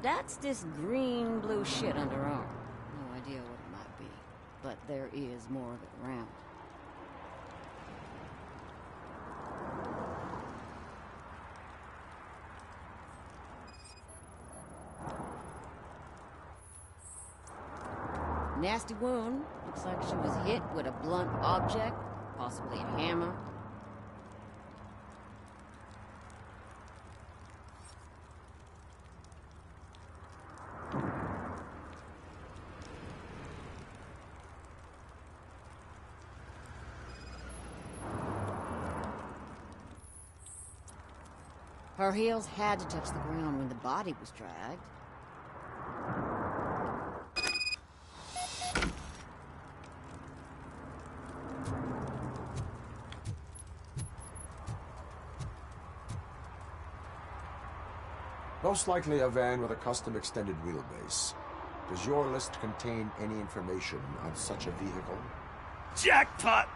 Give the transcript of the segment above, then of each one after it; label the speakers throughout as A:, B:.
A: That's this green-blue shit under arm. No idea what it might be, but there is more of it around. Nasty wound. Looks like she was hit with a blunt object, possibly a hammer. Her heels had to touch the ground when the body was dragged.
B: Most likely a van with a custom extended wheelbase. Does your list contain any information on such a vehicle?
C: Jackpot!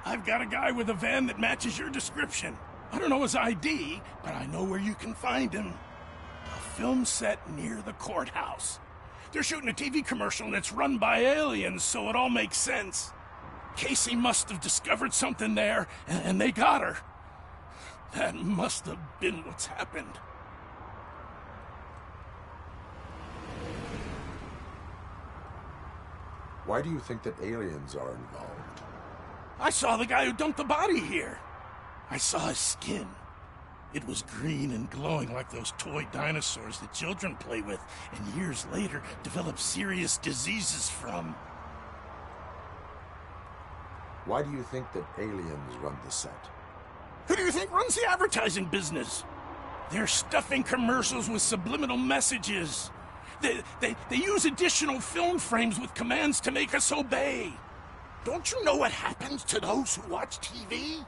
C: I've got a guy with a van that matches your description. I don't know his ID, but I know where you can find him. A film set near the courthouse. They're shooting a TV commercial and it's run by aliens, so it all makes sense. Casey must have discovered something there, and they got her. That must have been what's happened.
B: Why do you think that aliens are involved?
C: I saw the guy who dumped the body here. I saw his skin. It was green and glowing like those toy dinosaurs that children play with and years later develop serious diseases from.
B: Why do you think that aliens run the set?
C: Who do you think runs the advertising business? They're stuffing commercials with subliminal messages. They use additional film frames with commands to make us obey. Don't you know what happens to those who watch TV?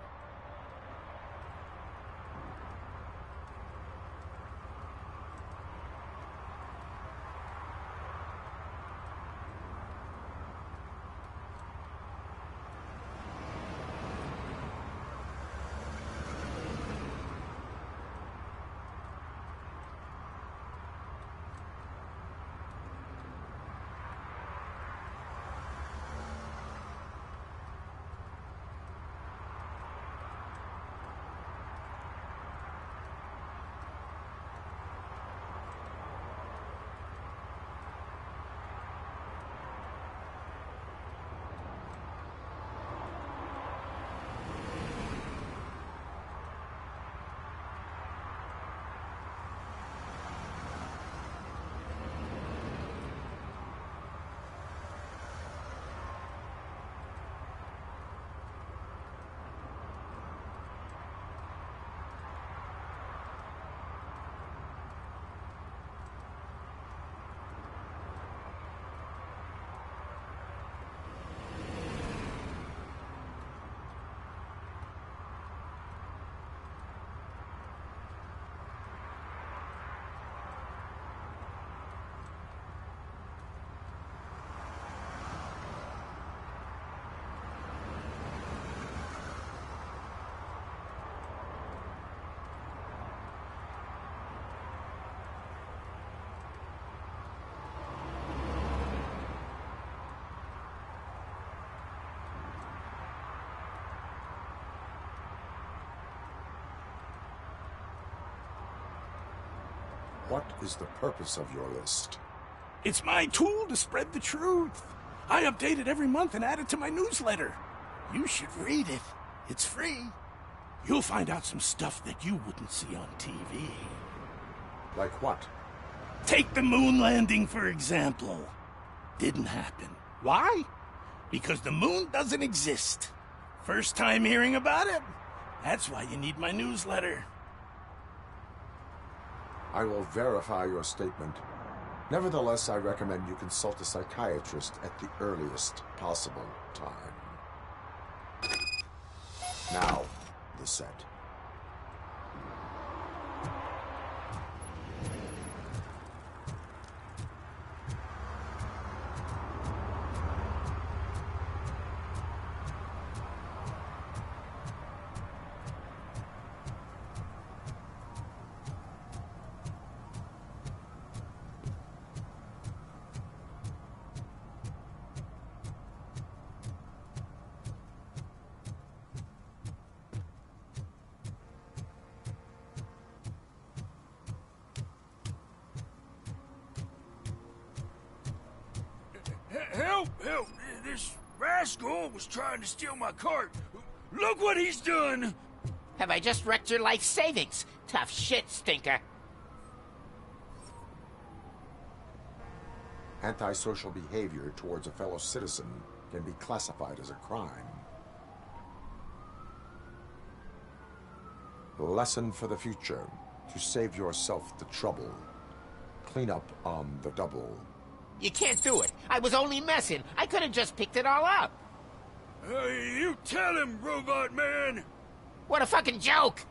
B: What is the purpose of your list?
C: It's my tool to spread the truth. I update it every month and add it to my newsletter. You should read it. It's free. You'll find out some stuff that you wouldn't see on TV.
B: Like what?
C: Take the moon landing, for example. Didn't happen. Why? Because the moon doesn't exist. First time hearing about it? That's why you need my newsletter.
B: I will verify your statement. Nevertheless, I recommend you consult a psychiatrist at the earliest possible time. Now, the set.
D: this rascal was trying to steal my cart. Look what he's done!
E: Have I just wrecked your life savings? Tough shit, stinker.
B: Antisocial behavior towards a fellow citizen can be classified as a crime. Lesson for the future: to save yourself the trouble. Clean up on the double.
E: You can't do it. I was only messing. I could have just picked it all up.
D: You tell him, Robot Man!
E: What a fucking joke!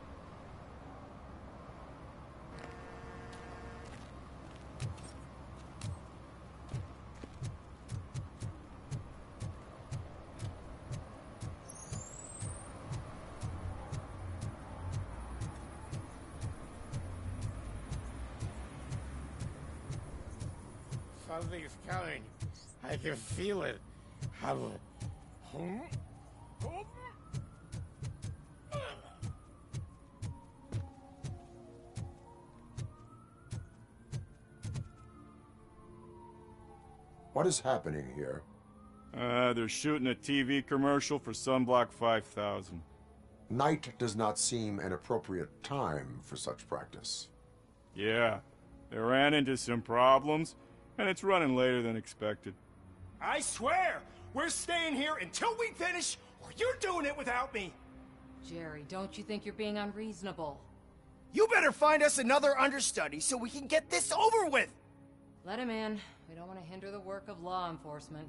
E: Something's coming. I can feel it.
B: What is happening here?
F: They're shooting a TV commercial for Sunblock 5000.
B: Night does not seem an appropriate time for such practice.
F: Yeah, they ran into some problems, and it's running later than expected.
G: I swear, we're staying here until we finish, or you're doing it without me.
A: Jerry, don't you think you're being unreasonable?
G: You better find us another understudy so we can get this over with.
A: Let him in. We don't want to hinder the work of law enforcement.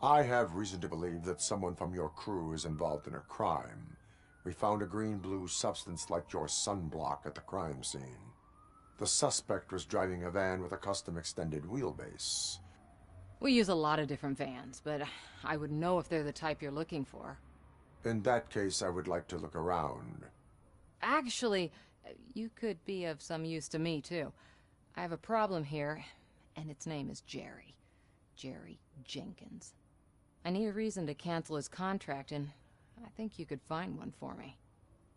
B: I have reason to believe that someone from your crew is involved in a crime. We found a green-blue substance like your sunblock at the crime scene. The suspect was driving a van with a custom extended wheelbase.
A: We use a lot of different vans, but I would know if they're the type you're looking for.
B: In that case, I would like to look around.
A: Actually, you could be of some use to me, too. I have a problem here, and its name is Jerry. Jerry Jenkins. I need a reason to cancel his contract, and I think you could find one for me.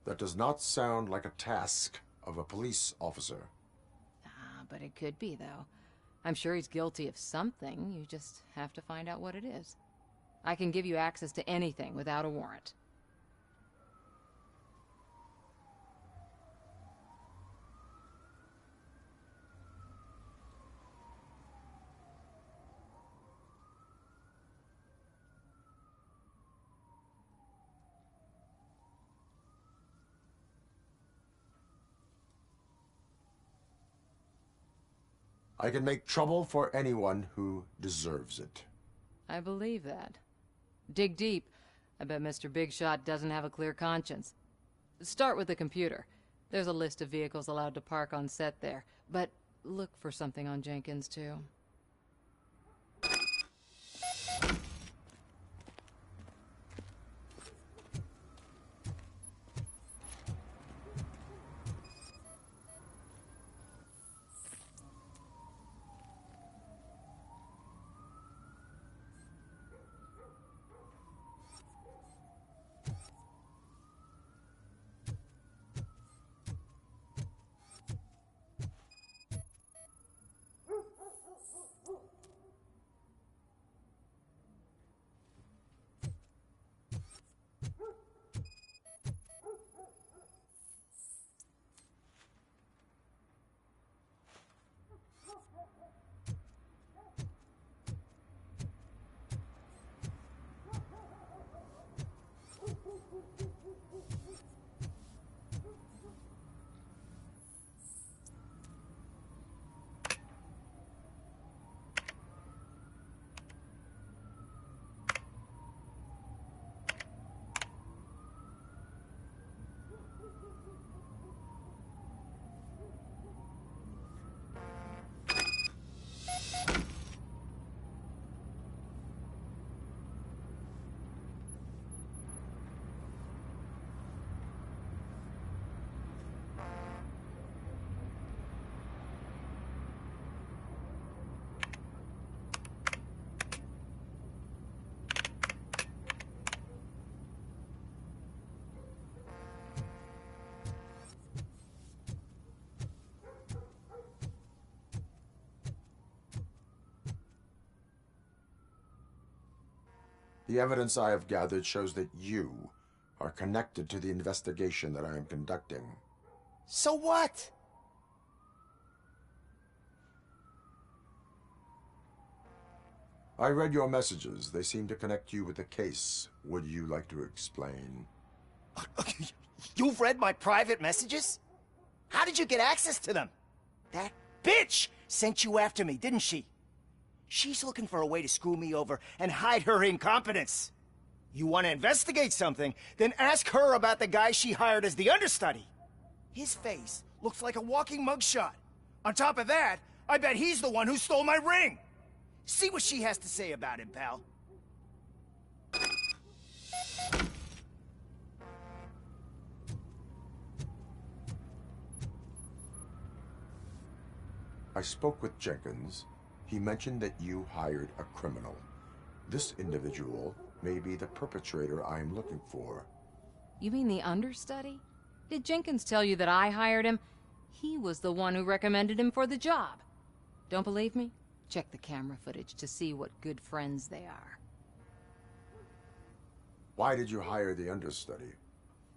B: That does not sound like a task of a police officer.
A: But it could be, though. I'm sure he's guilty of something. You just have to find out what it is. I can give you access to anything without a warrant.
B: I can make trouble for anyone who deserves it.
A: I believe that. Dig deep. I bet Mr. Big Shot doesn't have a clear conscience. Start with the computer. There's a list of vehicles allowed to park on set there. But look for something on Jenkins, too.
B: The evidence I have gathered shows that you are connected to the investigation that I am conducting.
G: So what?
B: I read your messages. They seem to connect you with the case. Would you like to explain?
G: You've read my private messages? How did you get access to them? That bitch sent you after me, didn't she? She's looking for a way to screw me over and hide her incompetence. You want to investigate something, then ask her about the guy she hired as the understudy. His face looks like a walking mugshot. On top of that, I bet he's the one who stole my ring. See what she has to say about him, pal.
B: I spoke with Jenkins. He mentioned that you hired a criminal. This individual may be the perpetrator I am looking for.
A: You mean the understudy? Did Jenkins tell you that I hired him? He was the one who recommended him for the job. Don't believe me? Check the camera footage to see what good friends they are.
B: Why did you hire the understudy?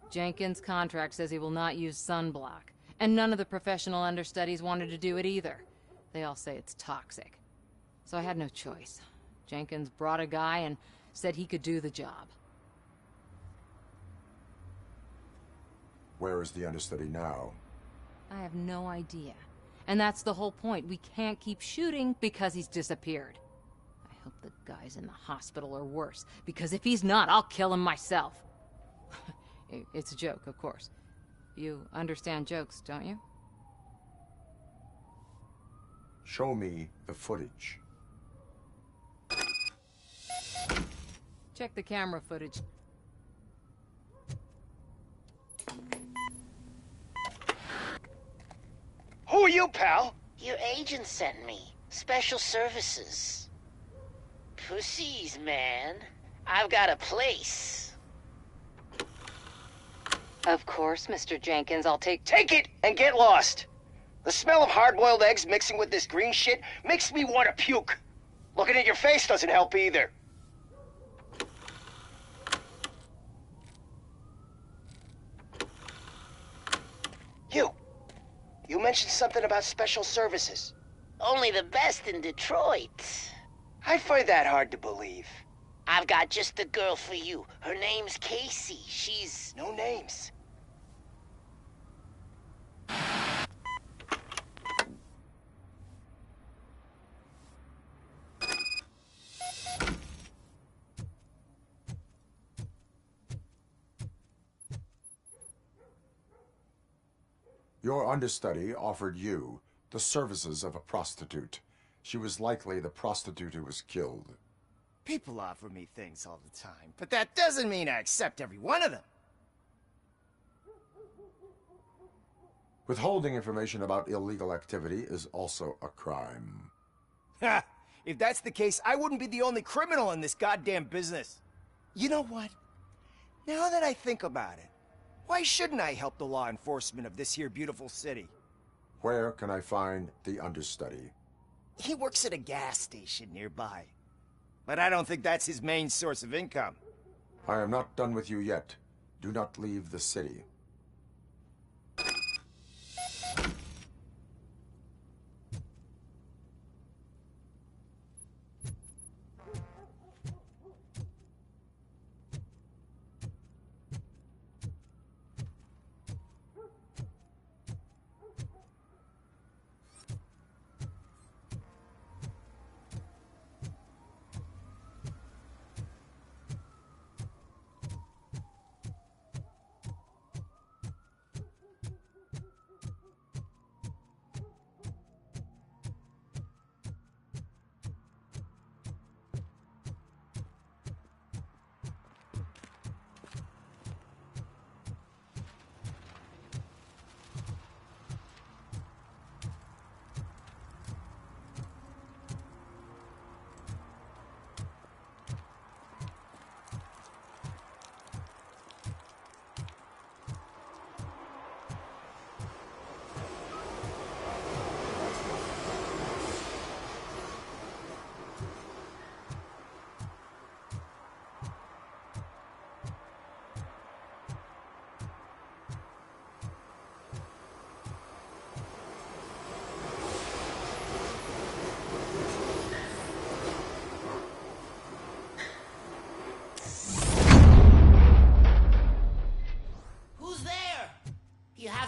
A: Jenkins' contract says he will not use sunblock, and none of the professional understudies wanted to do it either. They all say it's toxic. So I had no choice. Jenkins brought a guy and said he could do the job.
B: Where is the understudy now?
A: I have no idea. And that's the whole point. We can't keep shooting because he's disappeared. I hope the guy's in the hospital or worse, because if he's not, I'll kill him myself. It's a joke, of course. You understand jokes, don't you?
B: Show me the footage.
A: Check the camera footage.
G: Who are you, pal?
H: Your agent sent me. Special services. Pussies, man. I've got a place. Of course, Mr. Jenkins, I'll take
G: Take it and get lost. The smell of hard-boiled eggs mixing with this green shit makes me want to puke. Looking at your face doesn't help either. You mentioned something about special services.
H: only the best in Detroit.
G: I find that hard to believe.
H: I've got just the girl for you. Her name's Casey. She's...
G: No names.
B: Your understudy offered you the services of a prostitute. She was likely the prostitute who was killed.
G: People offer me things all the time, but that doesn't mean I accept every one of them.
B: Withholding information about illegal activity is also a crime.
G: Ha! If that's the case, I wouldn't be the only criminal in this goddamn business. You know what? Now that I think about it, why shouldn't I help the law enforcement of this here beautiful city?
B: Where can I find the understudy?
G: He works at a gas station nearby. But I don't think that's his main source of income.
B: I am not done with you yet. Do not leave the city.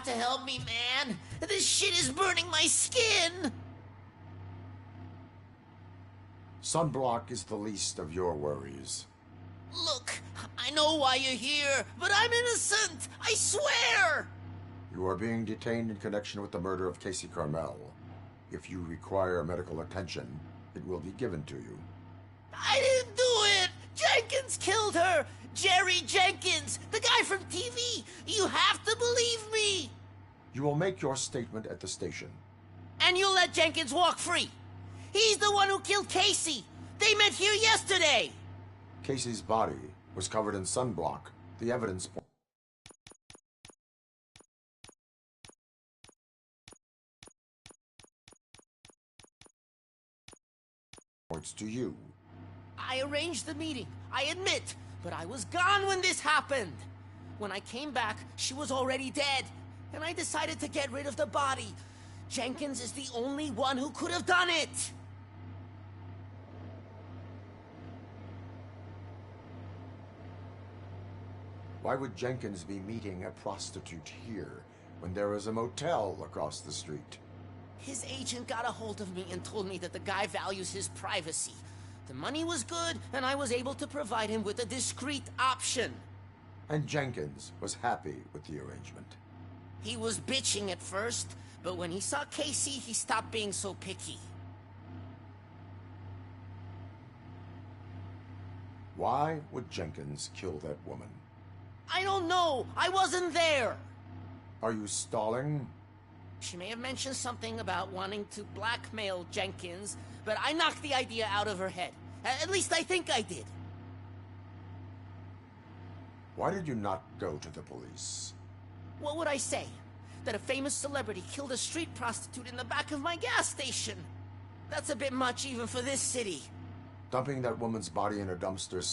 H: to help me, man. This shit is burning my skin.
B: Sunblock is the least of your worries.
H: Look, I know why you're here, but I'm innocent. I swear.
B: You are being detained in connection with the murder of Casey Carmel. If you require medical attention, it will be given to you.
H: I didn't do it. Jenkins killed her. Jerry Jenkins, the guy from TV. You have to believe me.
B: You will make your statement at the station.
H: And you'll let Jenkins walk free. He's the one who killed Casey. They met here yesterday.
B: Casey's body was covered in sunblock. The evidence points to you.
H: I arranged the meeting, I admit, but I was gone when this happened. When I came back, she was already dead, and I decided to get rid of the body. Jenkins is the only one who could have done it.
B: Why would Jenkins be meeting a prostitute here when there is a motel across the street?
H: His agent got a hold of me and told me that the guy values his privacy. The money was good, and I was able to provide him with a discreet option.
B: And Jenkins was happy with the arrangement.
H: He was bitching at first, but when he saw Casey, he stopped being so picky.
B: Why would Jenkins kill that woman?
H: I don't know. I wasn't there.
B: Are you stalling?
H: She may have mentioned something about wanting to blackmail Jenkins, but I knocked the idea out of her head. At least I think I did.
B: Why did you not go to the police?
H: What would I say? That a famous celebrity killed a street prostitute in the back of my gas station? That's a bit much even for this city.
B: Dumping that woman's body in a dumpster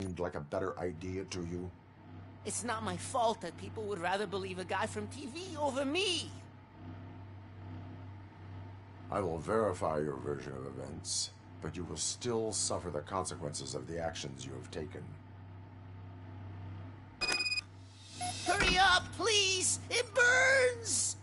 B: seems like a better idea to you.
H: It's not my fault that people would rather believe a guy from TV over me.
B: I will verify your version of events, but you will still suffer the consequences of the actions you have taken.
H: Hurry up, please! It burns!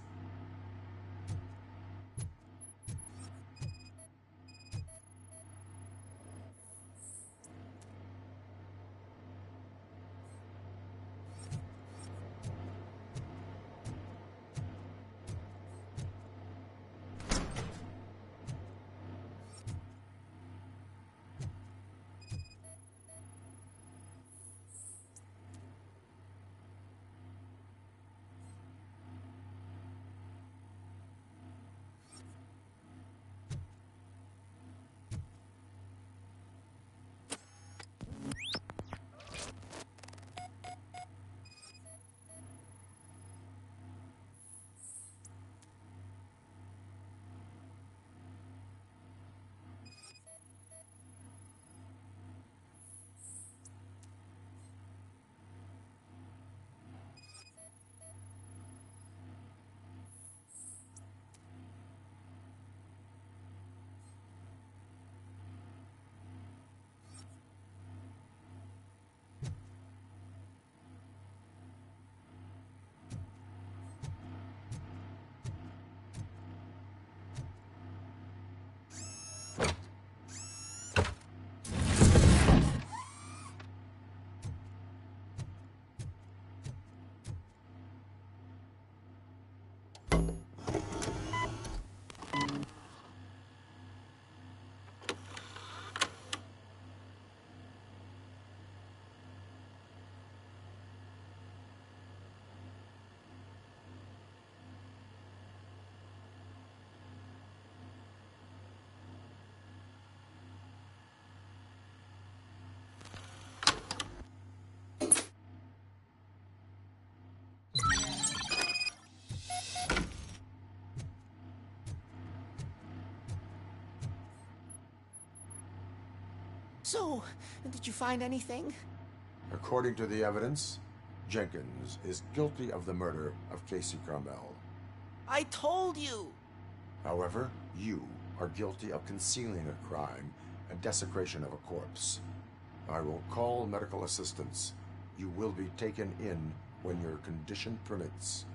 H: So, did you find anything?
B: According to the evidence, Jenkins is guilty of the murder of Casey Carmel.
H: I told you!
B: However, you are guilty of concealing a crime and desecration of a corpse. I will call medical assistance. You will be taken in when your condition permits.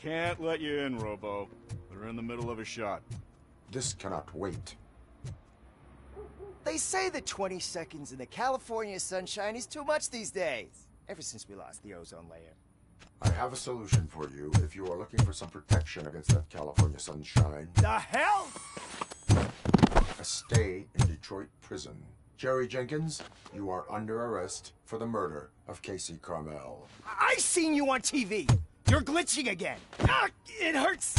F: Can't let you in, Robo. They're in the middle of a shot.
B: This cannot wait.
G: They say the 20 seconds in the California sunshine is too much these days. Ever since we lost the ozone layer.
B: I have a solution for you if you are looking for some protection against that California sunshine.
G: The hell?
B: A stay in Detroit prison. Jerry Jenkins, you are under arrest for the murder of Casey Carmel.
G: I seen you on TV. You're glitching again. Ah, it hurts.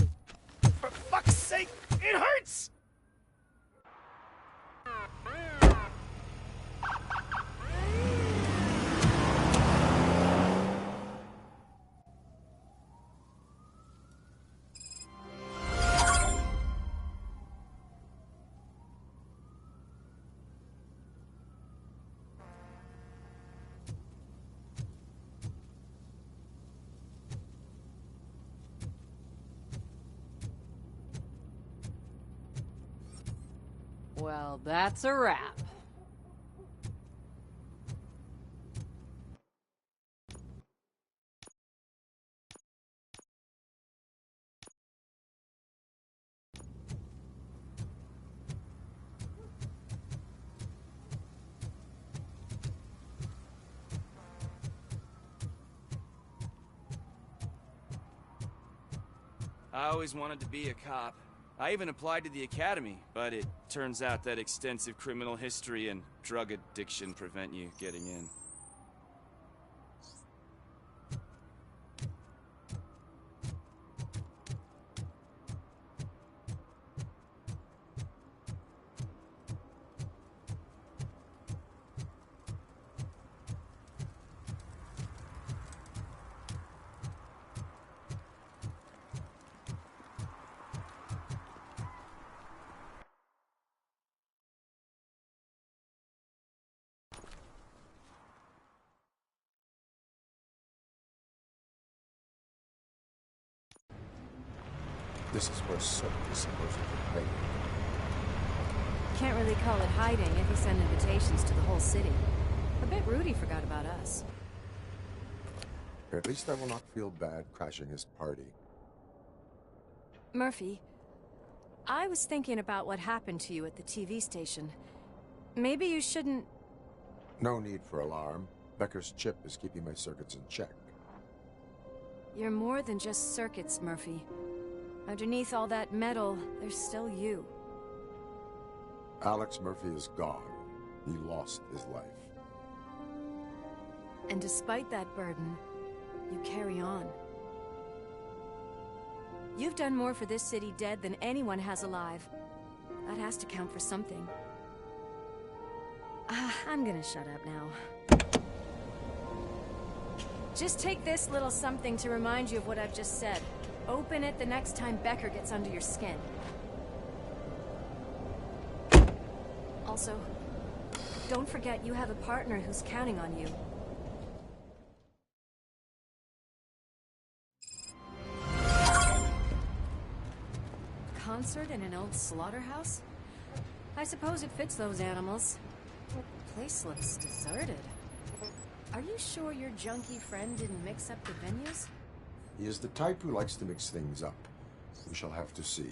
G: For fuck's sake, it hurts.
A: Well, that's a wrap.
I: I always wanted to be a cop. I even applied to the academy, but it turns out that extensive criminal history and drug addiction prevent you getting in.
B: This is where Soap is supposed to be hiding.
J: Can't really call it hiding if you send invitations to the whole city. I bet Rudy forgot about us.
B: At least I will not feel bad crashing his party.
J: Murphy, I was thinking about what happened to you at the TV station. Maybe you shouldn't...
B: No need for alarm. Becker's chip is keeping my circuits in check.
J: You're more than just circuits, Murphy. Underneath all that metal, there's still you.
B: Alex Murphy is gone. He lost his life.
J: And despite that burden, you carry on. You've done more for this city dead than anyone has alive. That has to count for something. I'm gonna shut up now. Just take this little something to remind you of what I've just said. Open it the next time Becker gets under your skin. Also, don't forget you have a partner who's counting on you. Concert in an old slaughterhouse? I suppose it fits those animals. The place looks deserted. Are you sure your junkie friend didn't mix up the venues?
B: He is the type who likes to mix things up. We shall have to see.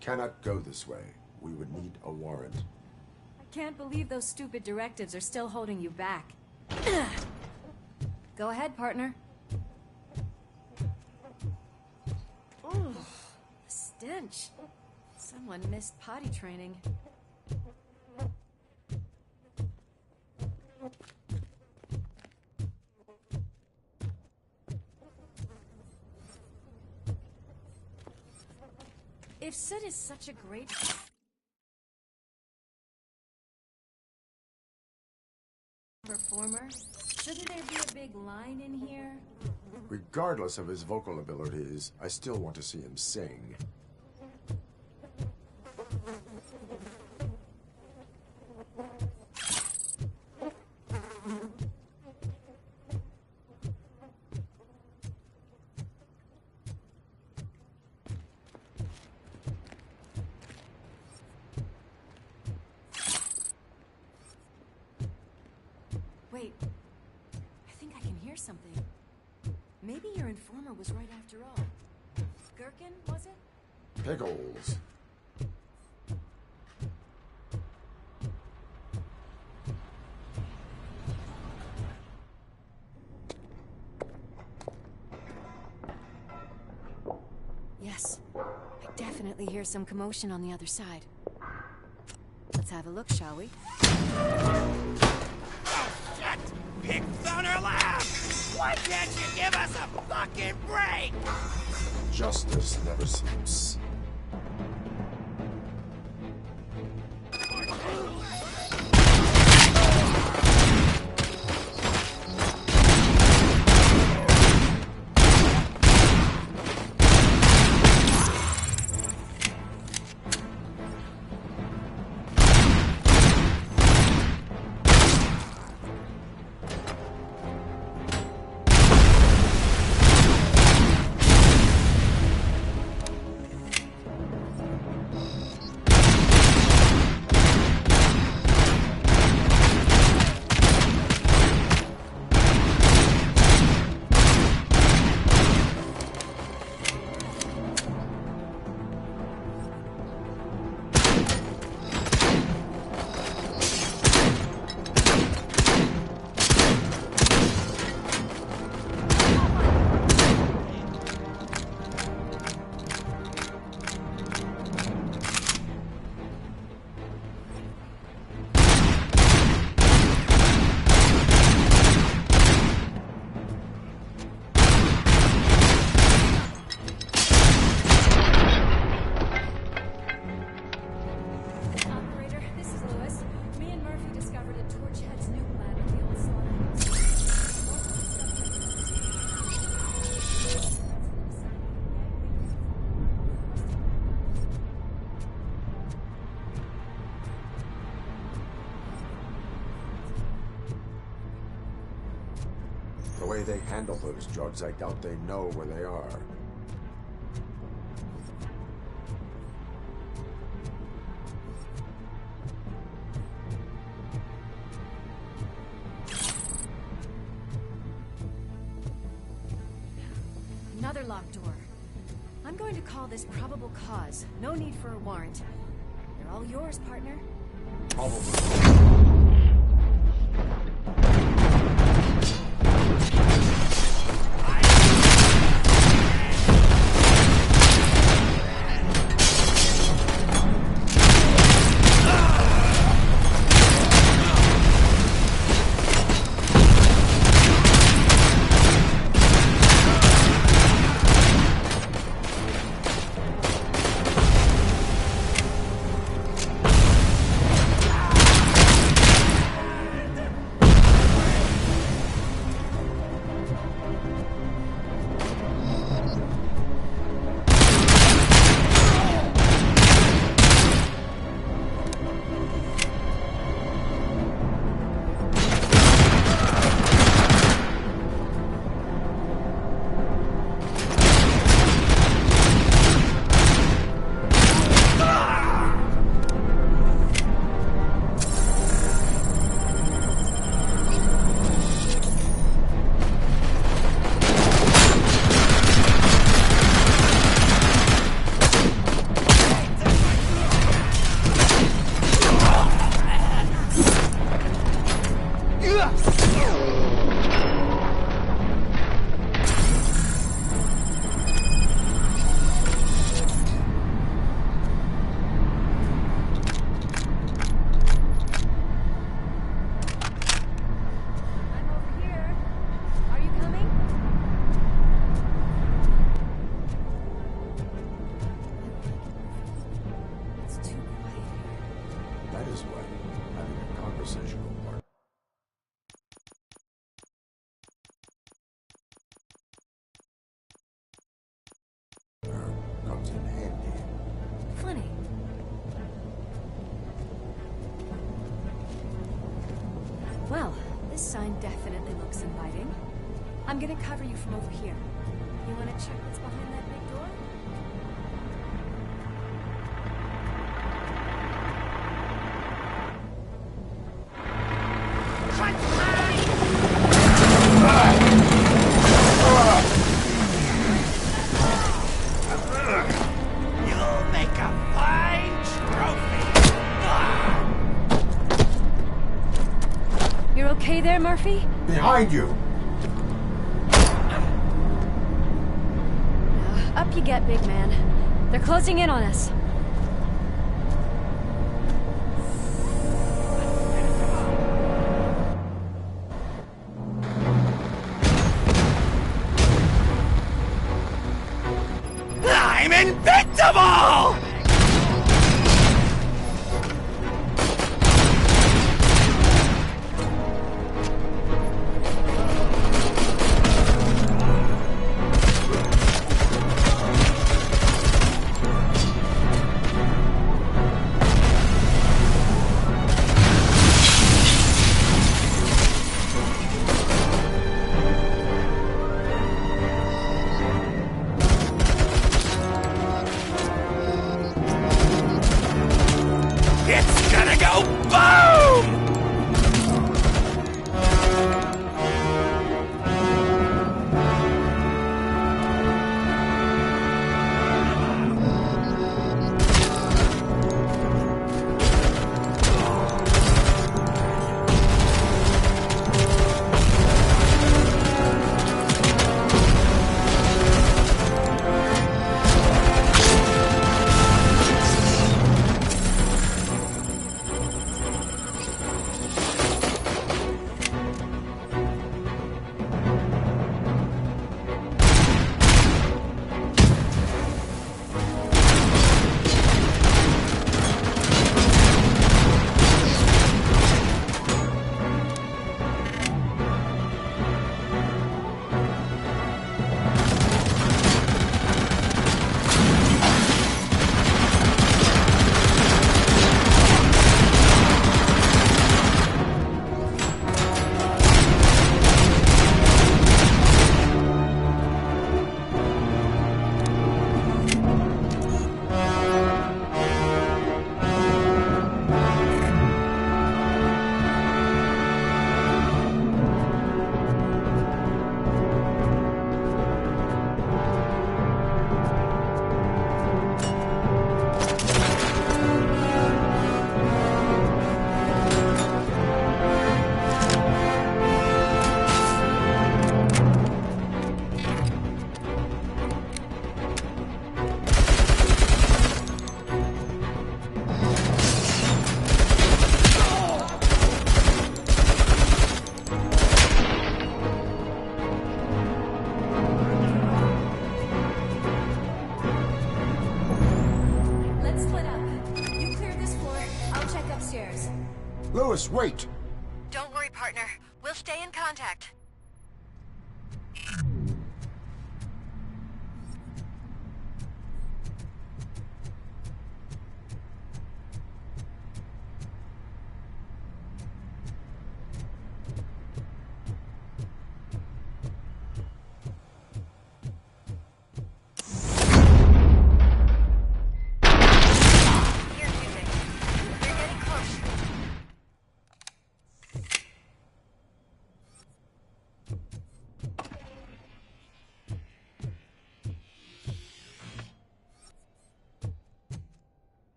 B: Cannot go this way. We would need a warrant.
J: I can't believe those stupid directives are still holding you back. Go ahead, partner. Ooh, the stench. Someone missed potty training. If Sid is such a great performer, shouldn't there be a big line in here?
B: Regardless of his vocal abilities, I still want to see him sing.
J: Wait, I think I can hear something. Maybe your informer was right after all. Gherkin, was it?
B: Pickles.
J: Yes, I definitely hear some commotion on the other side. Let's have a look, shall we?
E: Shit! Pick Thunder Lab! Why can't you give us a fucking break?
B: Justice never sleeps. The way they handle those drugs, I doubt they know where they are.
J: Another locked door. I'm going to call this probable cause. No need for a warrant. They're all yours, partner.
B: Probably. this way, having a conversational part. Comes in handy.
J: Funny. Well, this sign definitely looks inviting. I'm gonna cover you from over here. You wanna check what's behind that big door?
E: You'll make a fine trophy.
J: You're okay there, Murphy?
B: Behind you!
J: Up you get, big man. They're closing in on us.
E: I'm invincible! It's gonna go boom!
J: Let's split up. You clear this floor, I'll check upstairs.
B: Lewis, wait!
K: Don't worry, partner. We'll stay in contact. Here's your thing. You're getting close.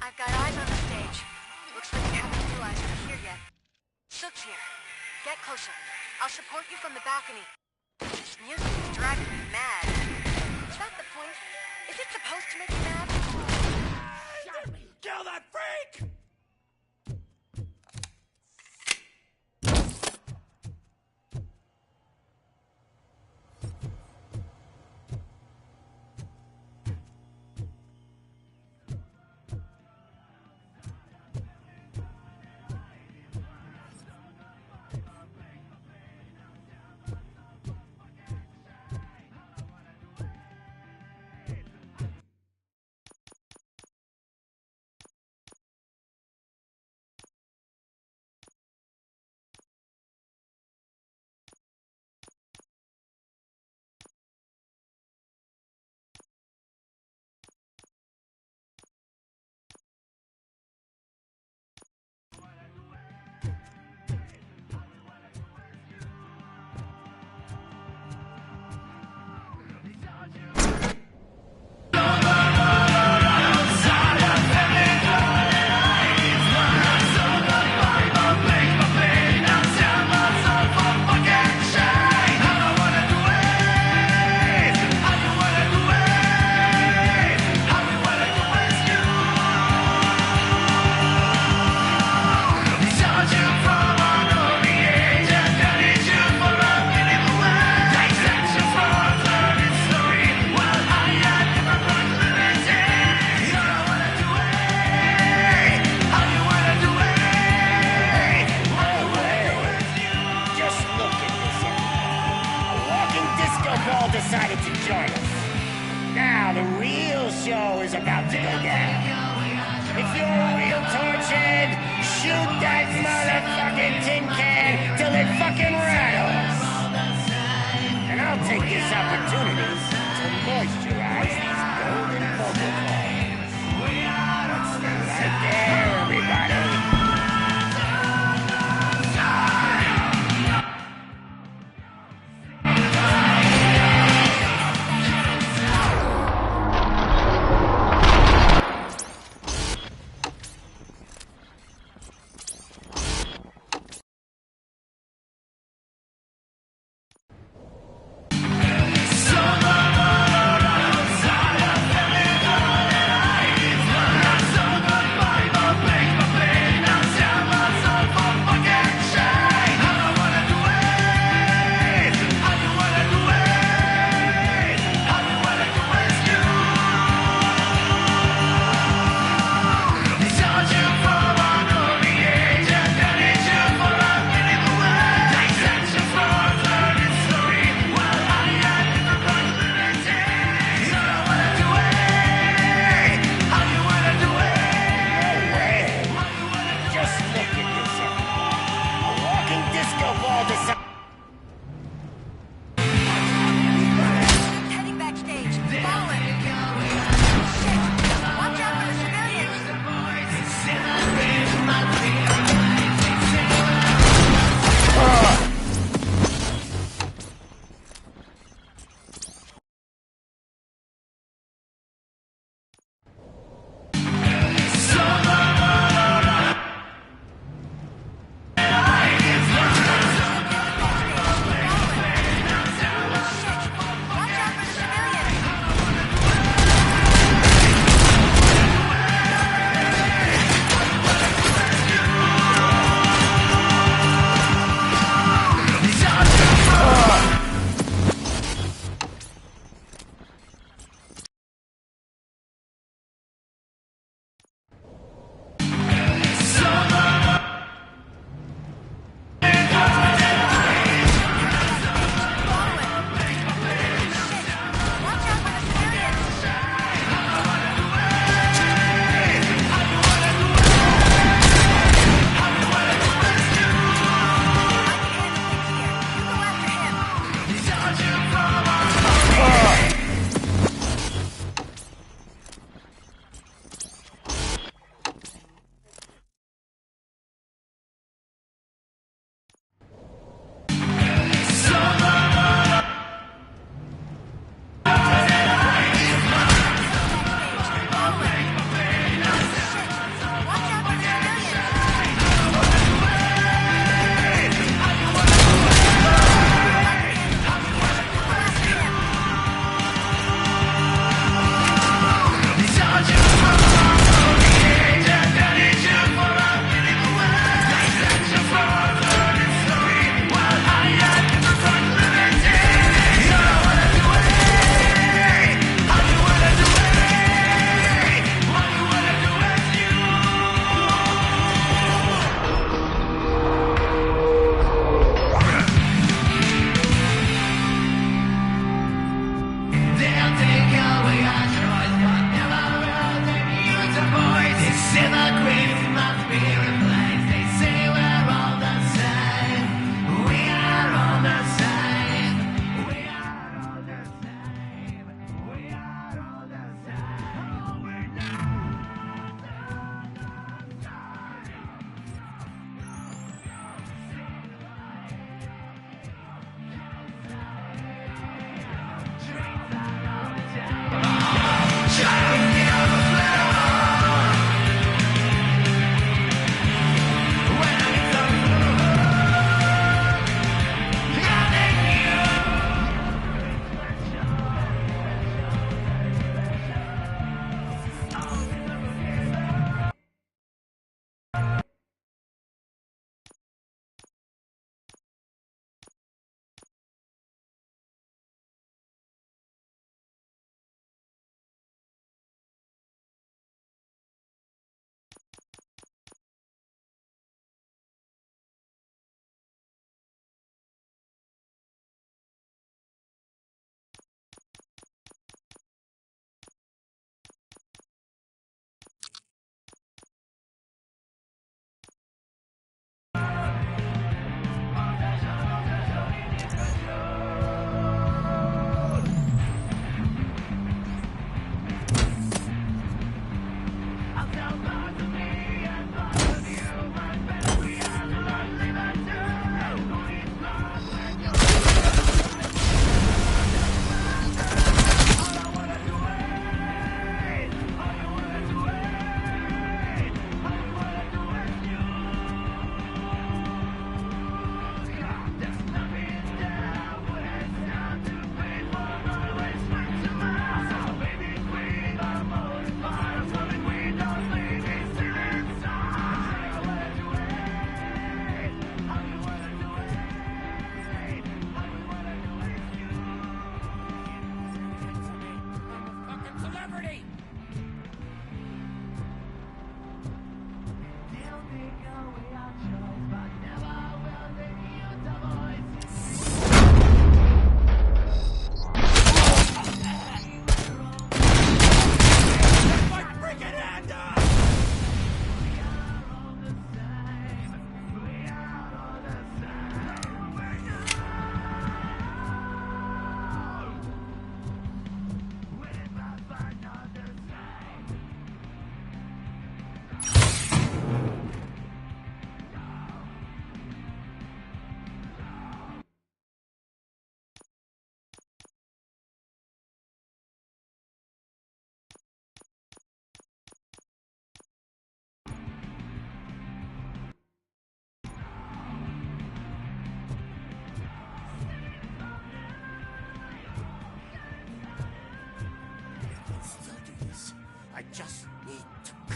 K: I've got eyes on the stage. Looks like you haven't realized we're here yet. Sook's here. Get closer. I'll support you from the balcony. This music is driving me mad. Is that the point? Is it supposed to make you mad?
E: Kill that freak! show is about to go down. If you're real tortured, shoot that motherfucking tin can till it fucking rattles. And I'll take this opportunity to moisturize these golden vocal cords. Right there, everybody.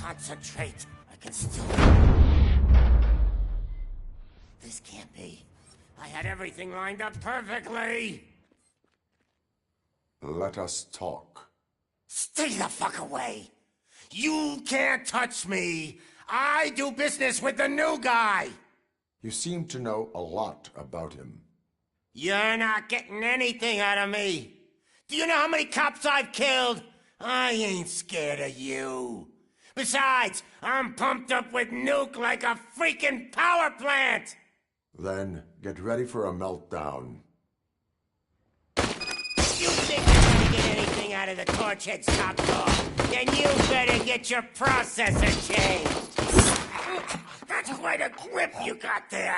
E: concentrate. I can still... This can't be. I had everything lined up perfectly.
B: Let us talk.
E: Stay the fuck away. You can't touch me. I do business with the new guy.
B: You seem to know a lot about him.
E: You're not getting anything out of me. Do you know how many cops I've killed? I ain't scared of you. Besides, I'm pumped up with nuke like a freaking power plant.
B: Then get ready for a meltdown.
E: You think you're gonna get anything out of the Torchhead's top dog? Then you better get your processor changed. That's quite a grip you got there.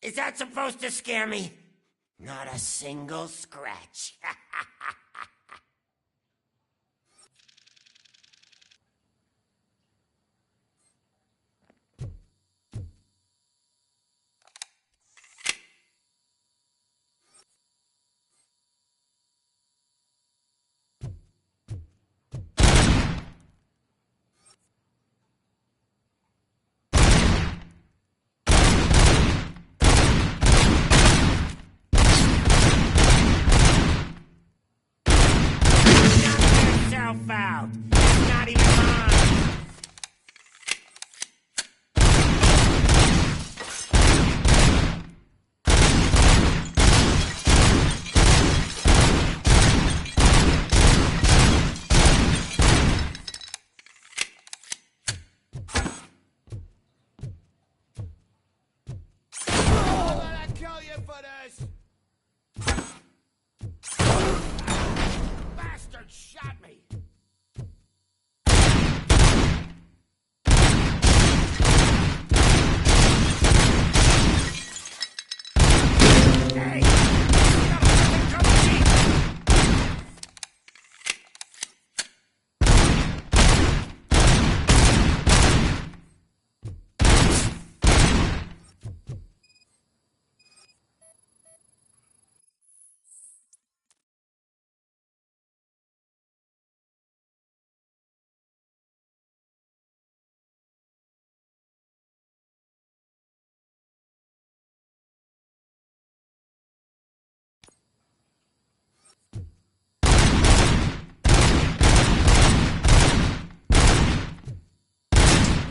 E: Is that supposed to scare me? Not a single scratch. Out. It's not even mine.
D: Oh, let I kill you for this? Bastard shot me.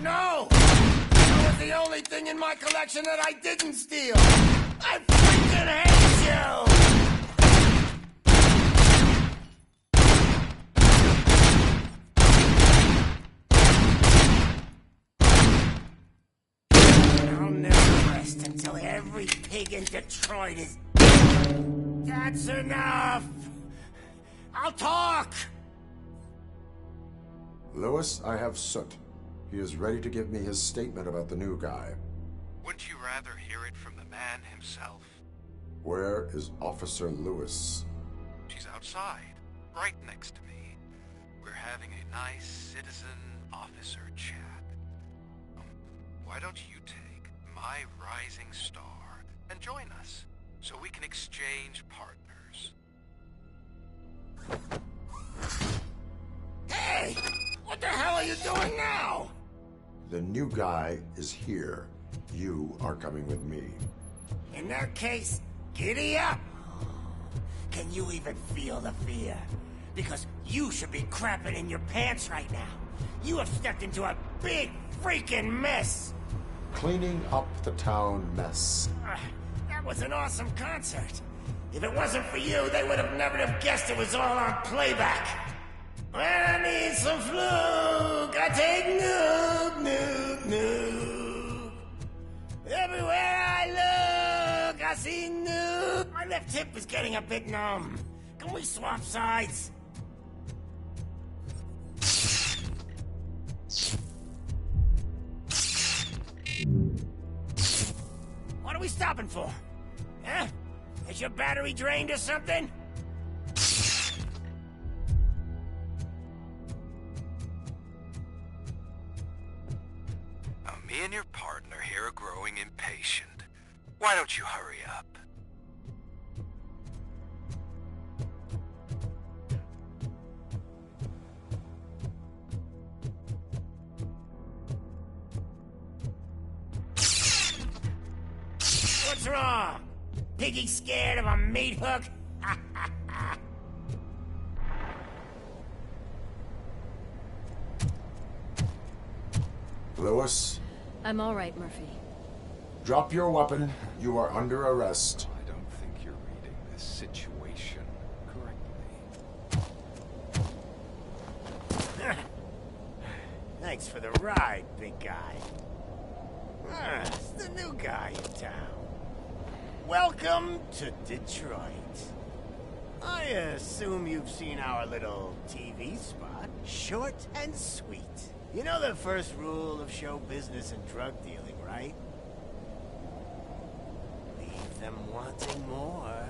D: No! That was the only thing in my collection that I didn't steal! I freaking hate you! I'll never rest until every pig in Detroit is... That's enough! I'll talk!
B: Lewis, I have Soot. He is ready to give me his statement about the new guy.
L: Wouldn't you rather hear it from the man himself?
B: Where is Officer Lewis?
L: She's outside, right next to me. We're having a nice citizen-officer chat. Why don't you take my rising star and join us, so we can exchange partners?
E: Hey! What the hell are you doing now?
B: The new guy is here. You are coming with me.
E: In that case, giddy up! Can you even feel the fear? Because you should be crapping in your pants right now. You have stepped into a big freaking mess!
B: Cleaning up the town mess.
E: That was an awesome concert. If it wasn't for you, they would have never have guessed it was all on playback. When I need some fluke, I take nuke, nuke, nuke. Everywhere I look, I see nuke. My left hip is getting a bit numb. Can we swap sides? What are we stopping for? Huh? Is your battery drained or something?
L: Me and your partner here are growing impatient. Why don't you hurry up?
D: What's wrong? Piggy scared of a meat hook?
B: Lewis,
J: I'm all right, Murphy.
B: drop your weapon. You are under arrest.
L: I don't think you're reading this situation correctly.
D: Thanks for the ride, big guy. It's the new guy in town. Welcome to Detroit. I assume you've seen our little TV spot. Short and sweet. You know the first rule of show business and drug dealing, right? Leave them wanting more.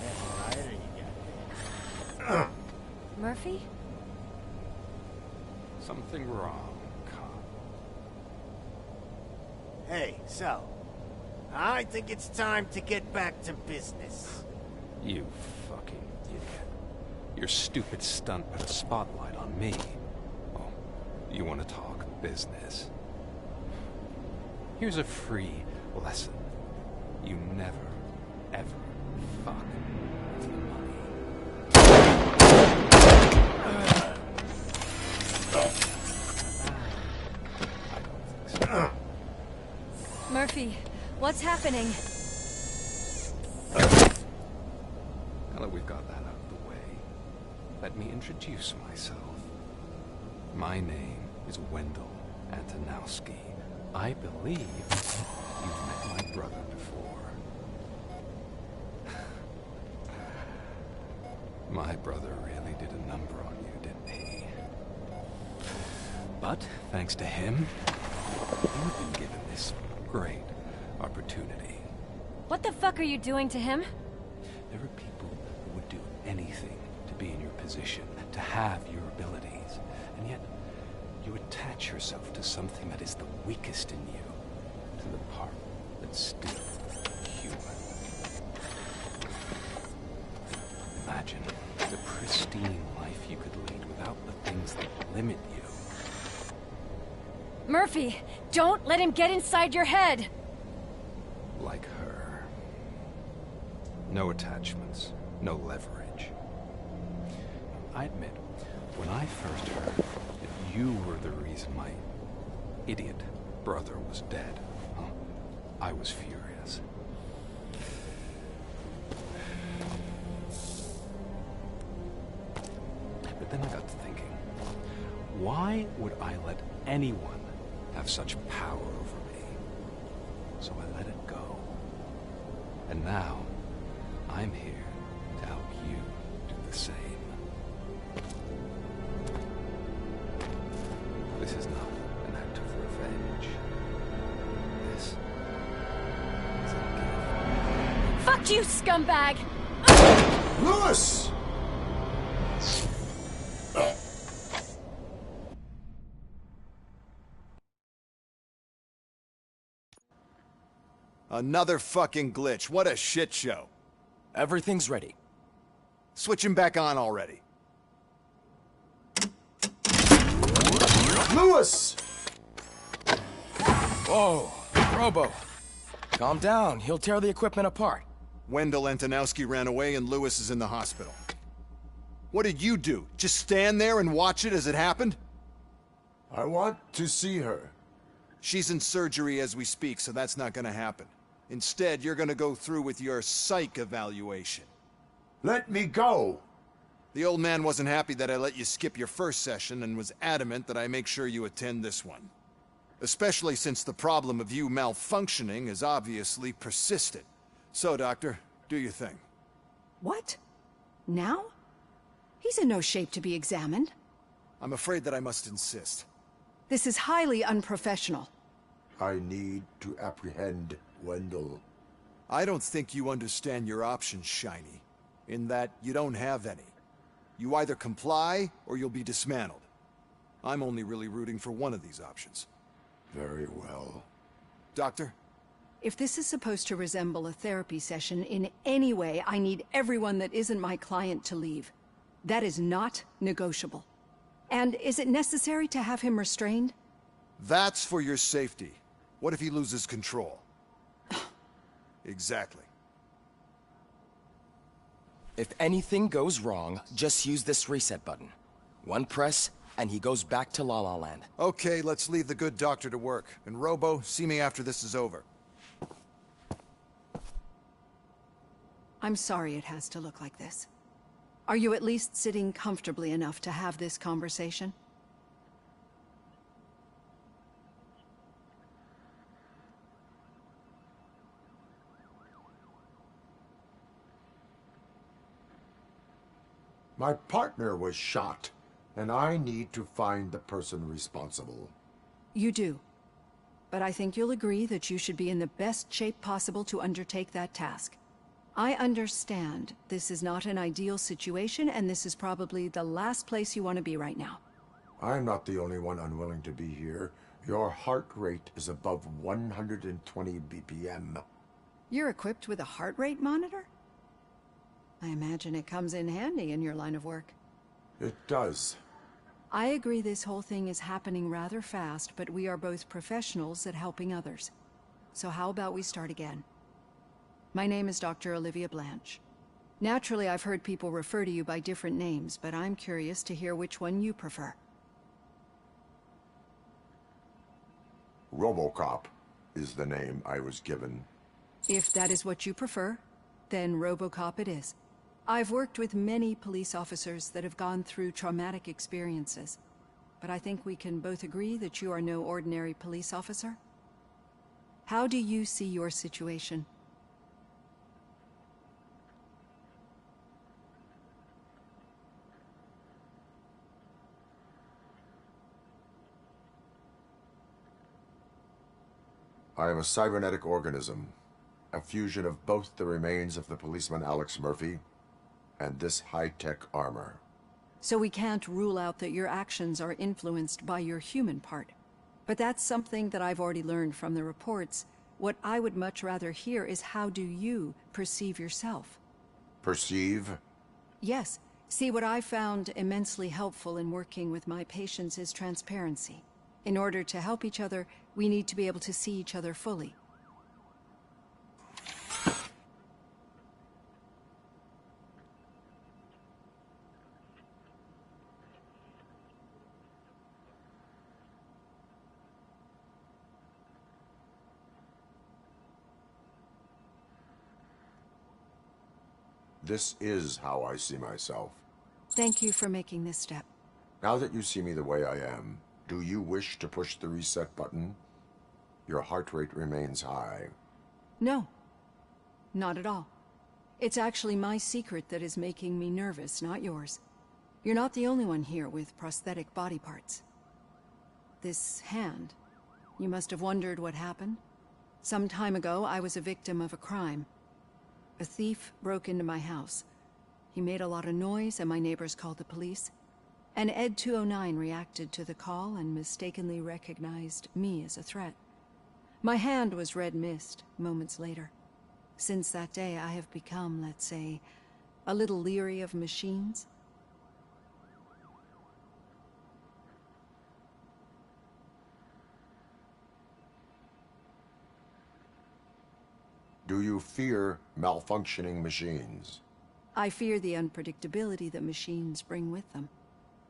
D: That's right, or you got this.
J: Murphy?
L: Something wrong, cop.
D: Hey, so, I think it's time to get back to business.
L: You fucking idiot. Your stupid stunt put a spotlight on me. Oh, you want to talk business? Here's a free lesson. You never, ever fuck with money. I don't think so.
J: Murphy, what's happening?
L: Now that we've got that out of the way, let me introduce myself. My name is Wendell Antonowski. I believe you've met my brother before. My brother really did a number on you, didn't he? But, thanks to him, you've been given this great opportunity.
J: What the fuck are you doing to him?
L: There are people who would do anything to be in your position, to have your abilities, and yet you attach yourself to something that is the weakest in you, to the part that's still human. Imagine the pristine life you could lead without the things that limit you.
J: Murphy, don't let him get inside your head!
L: Like her. No attachments, no leverage. I admit, when I first heard that you were the reason my idiot brother was dead, I was furious. But then I got to thinking, why would I let anyone have such power over me? So I let it go. And now, I'm here to help you do the same. This is not an act of revenge. This is a gift.
J: Fuck you, scumbag!
B: Lewis!
M: Another fucking glitch. What a shit show.
N: Everything's ready.
M: Switch him back on already.
B: Lewis!
N: Whoa, Robo. Calm down. He'll tear the equipment apart.
M: Wendell Antonowski ran away and Lewis is in the hospital. What did you do? Just stand there and watch it as it happened?
B: I want to see her.
M: She's in surgery as we speak, so that's not gonna happen. Instead, you're gonna go through with your psych evaluation.
B: Let me go!
M: The old man wasn't happy that I let you skip your first session and was adamant that I make sure you attend this one. Especially since the problem of you malfunctioning is obviously persistent. So, Doctor, do your thing.
O: What? Now? He's in no shape to be examined.
M: I'm afraid that I must insist.
O: This is highly unprofessional.
B: I need to apprehend Wendell.
M: I don't think you understand your options, Shiny. In that you don't have any. You either comply, or you'll be dismantled. I'm only really rooting for one of these options.
B: Very well.
M: Doctor?
O: If this is supposed to resemble a therapy session in any way, I need everyone that isn't my client to leave. That is not negotiable. And is it necessary to have him restrained?
M: That's for your safety. What if he loses control? Exactly.
N: If anything goes wrong, just use this reset button. One press, and he goes back to La La Land.
M: Okay, let's leave the good doctor to work. And Robo, see me after this is over.
O: I'm sorry it has to look like this. Are you at least sitting comfortably enough to have this conversation?
B: My partner was shot, and I need to find the person responsible.
O: You do. But I think you'll agree that you should be in the best shape possible to undertake that task. I understand this is not an ideal situation, and this is probably the last place you want to be right now.
B: I'm not the only one unwilling to be here. Your heart rate is above 120 BPM.
O: You're equipped with a heart rate monitor? I imagine it comes in handy in your line of work.
B: It does.
O: I agree this whole thing is happening rather fast, but we are both professionals at helping others. So how about we start again? My name is Dr. Olivia Blanche. Naturally, I've heard people refer to you by different names, but I'm curious to hear which one you prefer.
B: Robocop is the name I was given.
O: If that is what you prefer, then Robocop it is. I've worked with many police officers that have gone through traumatic experiences, but I think we can both agree that you are no ordinary police officer. How do you see your situation?
B: I am a cybernetic organism, a fusion of both the remains of the policeman Alex Murphy and this high-tech armor.
O: So we can't rule out that your actions are influenced by your human part. But that's something that I've already learned from the reports. What I would much rather hear is how do you perceive yourself?
B: Perceive?
O: Yes. See, what I found immensely helpful in working with my patients is transparency. In order to help each other, we need to be able to see each other fully.
B: This is how I see myself.
O: Thank you for making this step.
B: Now that you see me the way I am, do you wish to push the reset button? Your heart rate remains high.
O: No. Not at all. It's actually my secret that is making me nervous, not yours. You're not the only one here with prosthetic body parts. This hand, you must have wondered what happened. Some time ago, I was a victim of a crime. A thief broke into my house. He made a lot of noise and my neighbors called the police. And Ed 209 reacted to the call and mistakenly recognized me as a threat. My hand was red mist moments later. Since that day, I have become, let's say, a little leery of machines.
B: Do you fear malfunctioning machines?
O: I fear the unpredictability that machines bring with them.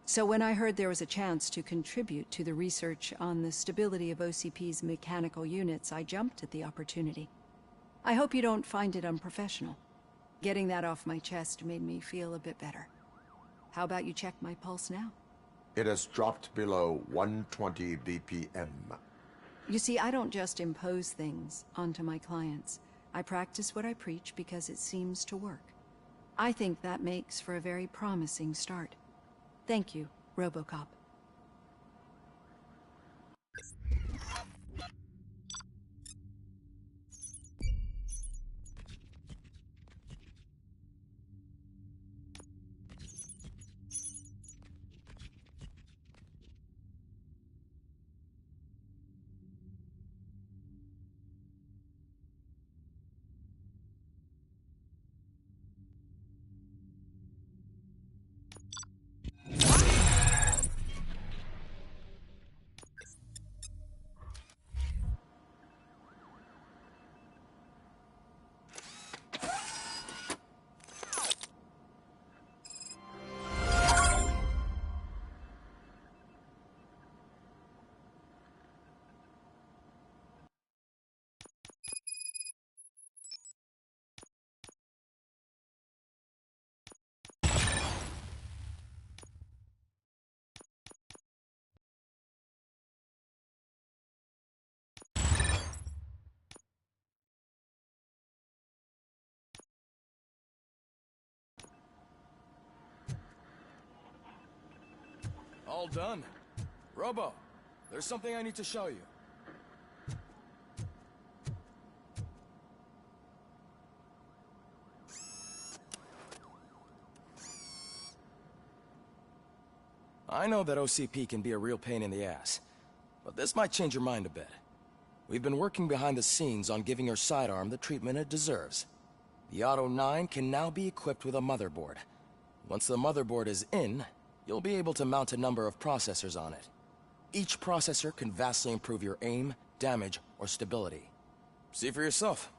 O: So when I heard there was a chance to contribute to the research on the stability of OCP's mechanical units, I jumped at the opportunity. I hope you don't find it unprofessional. Getting that off my chest made me feel a bit better. How about you check my pulse now?
B: It has dropped below 120 BPM.
O: You see, I don't just impose things onto my clients. I practice what I preach because it seems to work. I think that makes for a very promising start. Thank you, Robocop.
N: All done. Robo, there's something I need to show you. I know that OCP can be a real pain in the ass, but this might change your mind a bit. We've been working behind the scenes on giving your sidearm the treatment it deserves. The Auto 9 can now be equipped with a motherboard. Once the motherboard is in, you'll be able to mount a number of processors on it. Each processor can vastly improve your aim, damage, or stability. See for yourself.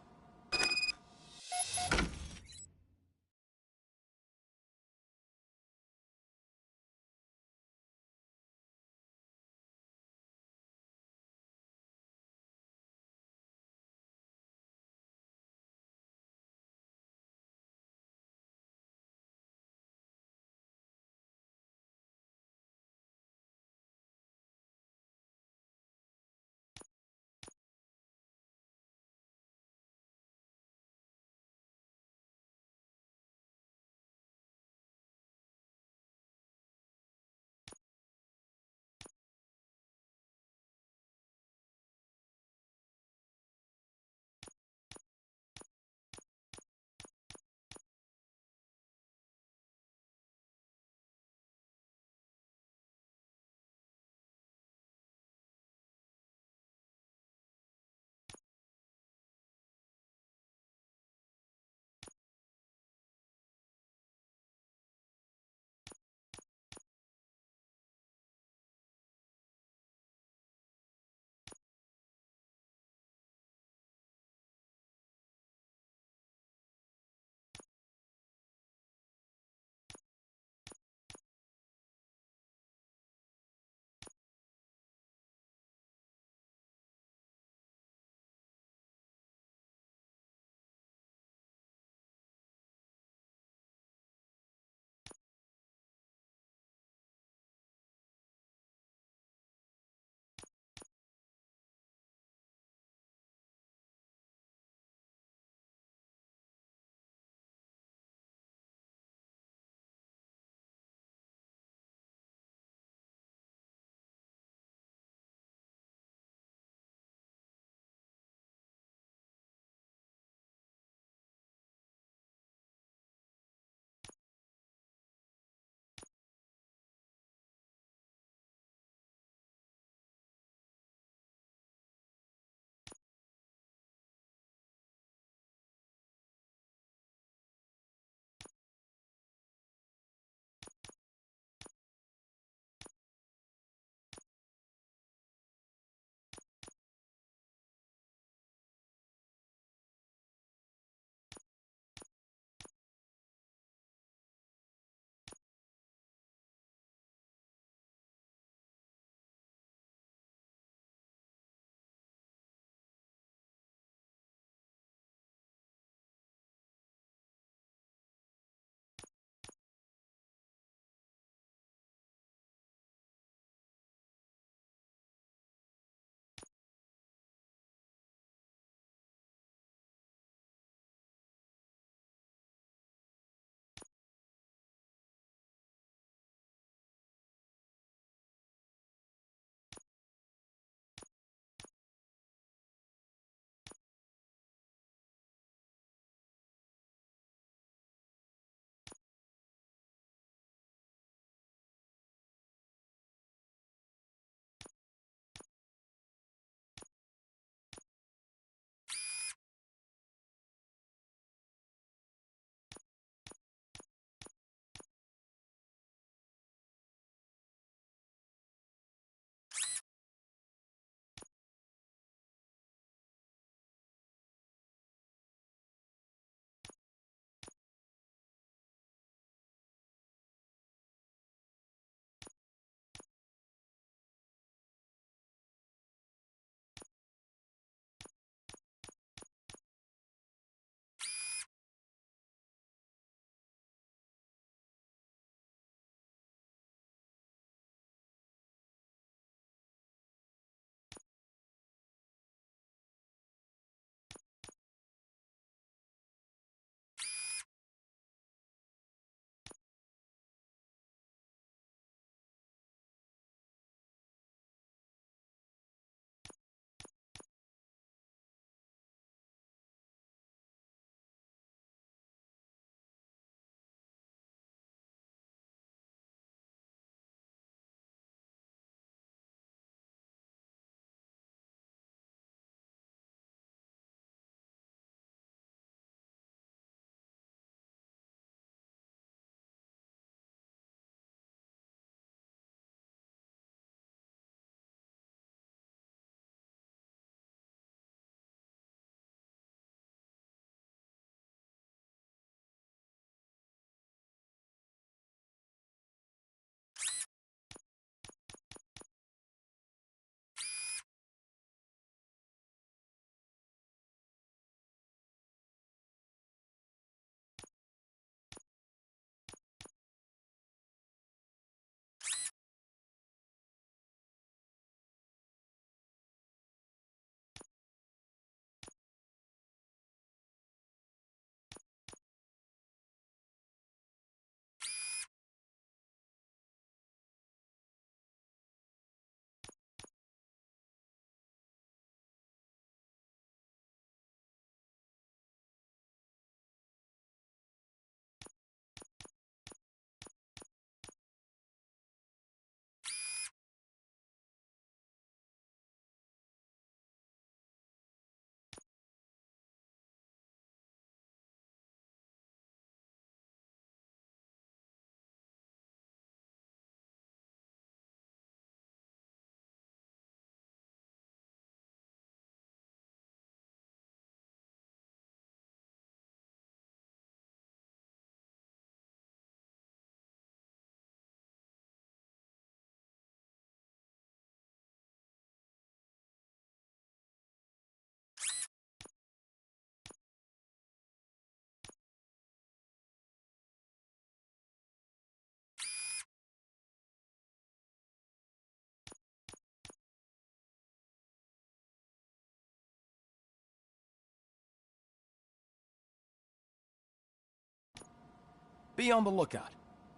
N: Be on the lookout.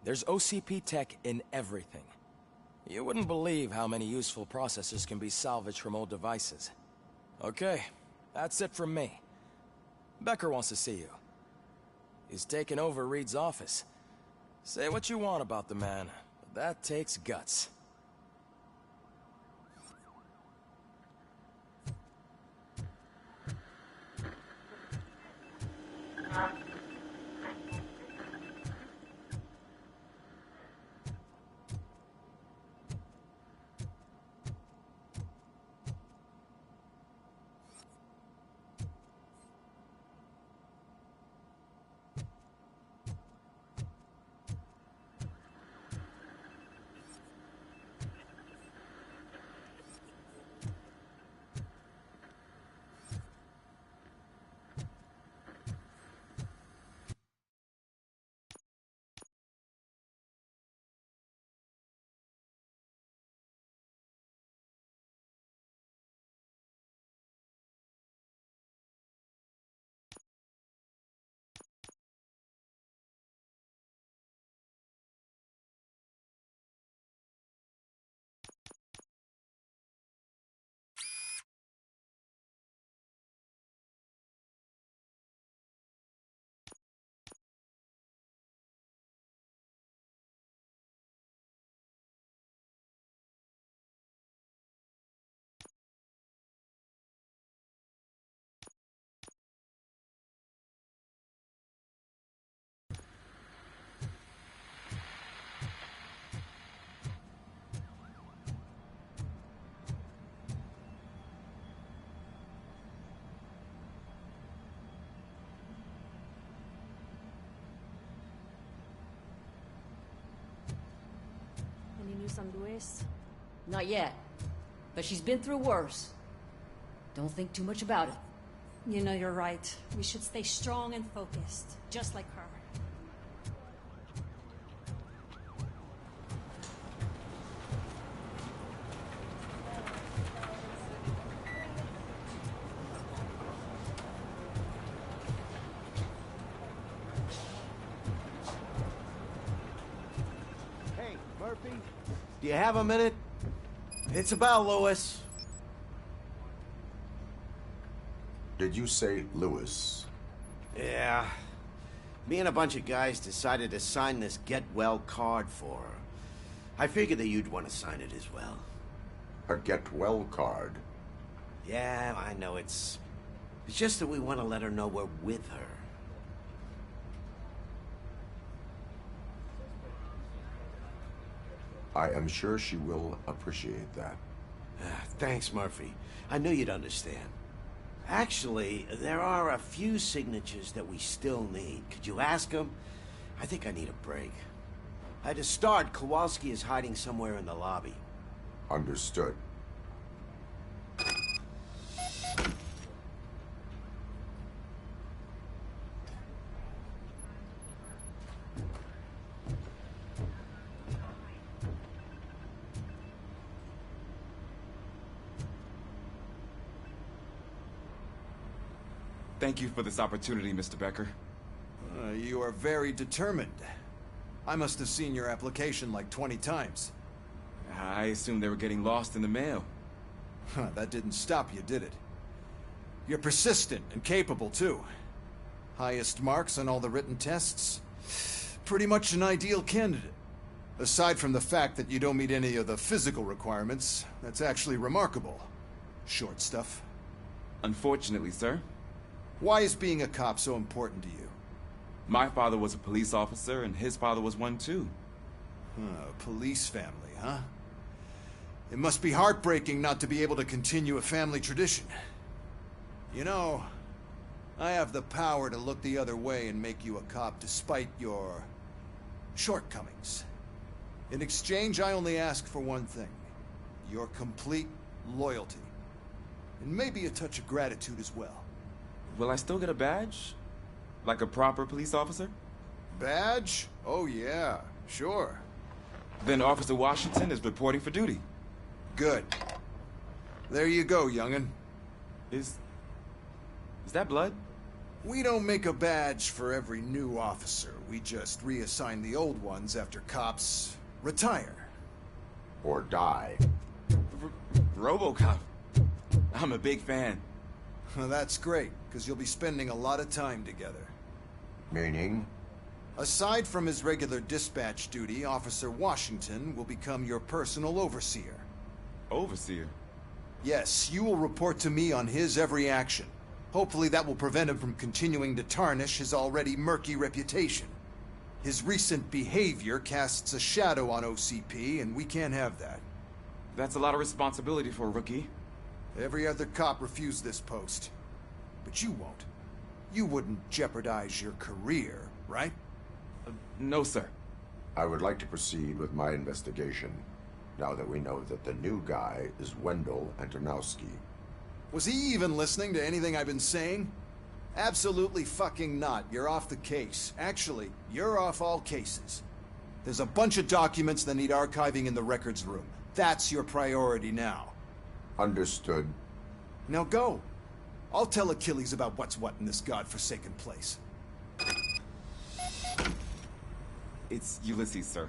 N: There's OCP tech in everything. You wouldn't believe how many useful processors can be salvaged from old devices. Okay, that's it from me. Becker wants to see you. He's taken over Reed's office. Say what you want about the man, but that takes guts.
P: Any news on Luis?
Q: Not yet. But she's been through worse. Don't think too much about it.
P: You know you're right. We should stay strong and focused, just like her.
D: Hey, Murphy, do you have a minute? It's about Lewis.
B: Did you say Lewis?
D: Yeah. Me and a bunch of guys decided to sign this get well card for her. I figured that you'd want to sign it as well.
B: A get well card?
D: Yeah, I know it's just that we want to let her know we're with her.
B: I am sure she will appreciate that.
D: Thanks, Murphy. I knew you'd understand. Actually, there are a few signatures that we still need. Could you ask them? I think I need a break. To start, Kowalski is hiding somewhere in the lobby.
B: Understood.
R: Thank you for this opportunity, Mr. Becker.
M: You are very determined. I must have seen your application like 20 times.
R: I assumed they were getting lost in the mail.
M: That didn't stop you, did it? You're persistent and capable, too. Highest marks on all the written tests. Pretty much an ideal candidate. Aside from the fact that you don't meet any of the physical requirements, that's actually remarkable. Short stuff.
R: Unfortunately, sir.
M: Why is being a cop so important to you?
R: My father was a police officer, and his father was one, too.
M: Police family, huh? It must be heartbreaking not to be able to continue a family tradition. You know, I have the power to look the other way and make you a cop despite your shortcomings. In exchange, I only ask for one thing. Your complete loyalty. And maybe a touch of gratitude as well.
R: Will I still get a badge? Like a proper police officer?
M: Badge? Oh yeah, sure.
R: Then Officer Washington is reporting for duty.
M: Good. There you go, young'un.
R: Is that blood?
M: We don't make a badge for every new officer. We just reassign the old ones after cops retire.
B: Or die.
R: Robocop. I'm a big fan.
M: Well, that's great, because you'll be spending a lot of time together.
B: Meaning?
M: Aside from his regular dispatch duty, Officer Washington will become your personal overseer.
R: Overseer?
M: Yes, you will report to me on his every action. Hopefully that will prevent him from continuing to tarnish his already murky reputation. His recent behavior casts a shadow on OCP, and we can't have that.
R: That's a lot of responsibility for a rookie.
M: Every other cop refused this post. But you won't. You wouldn't jeopardize your career, right?
R: No, sir.
B: I would like to proceed with my investigation, now that we know that the new guy is Wendell Antonowski.
M: Was he even listening to anything I've been saying? Absolutely fucking not. You're off the case. Actually, you're off all cases. There's a bunch of documents that need archiving in the records room. That's your priority now.
B: Understood.
M: Now go. I'll tell Achilles about what's what in this godforsaken place.
R: It's Ulysses, sir.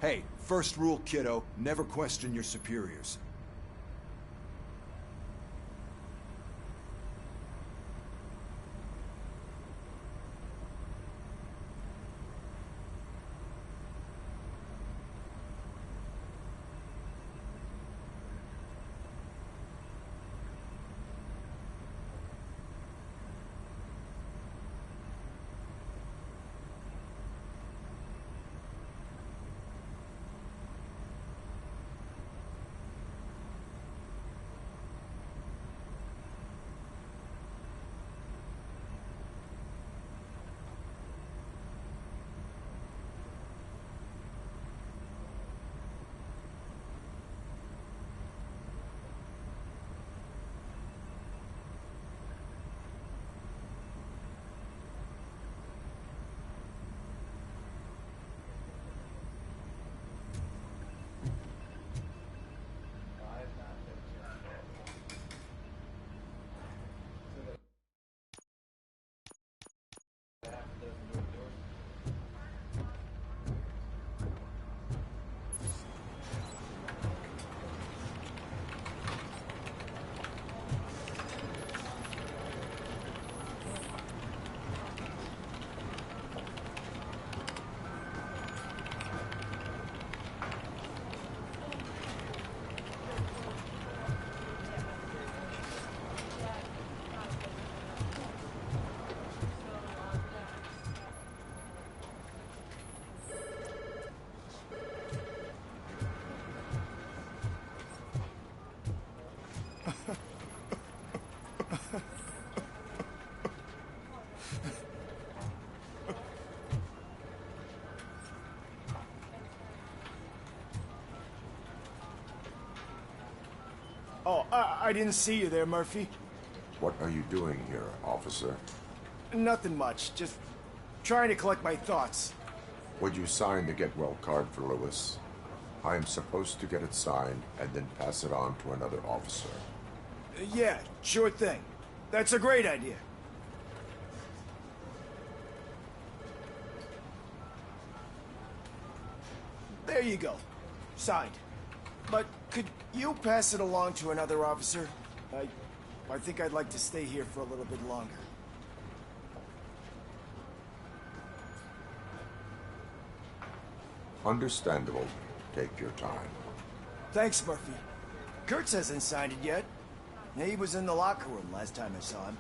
M: Hey, first rule, kiddo, never question your superiors.
G: Oh, I didn't see you there, Murphy.
B: What are you doing here, officer?
G: Nothing much, just trying to collect my thoughts.
B: Would you sign the get well card for Lewis? I am supposed to get it signed and then pass it on to another officer.
G: Yeah, sure thing. That's a great idea. There you go. Signed. But could you pass it along to another officer? I think I'd like to stay here for a little bit longer.
B: Understandable. Take your time.
G: Thanks, Murphy. Kurtz hasn't signed it yet. He was in the locker room last time I saw him.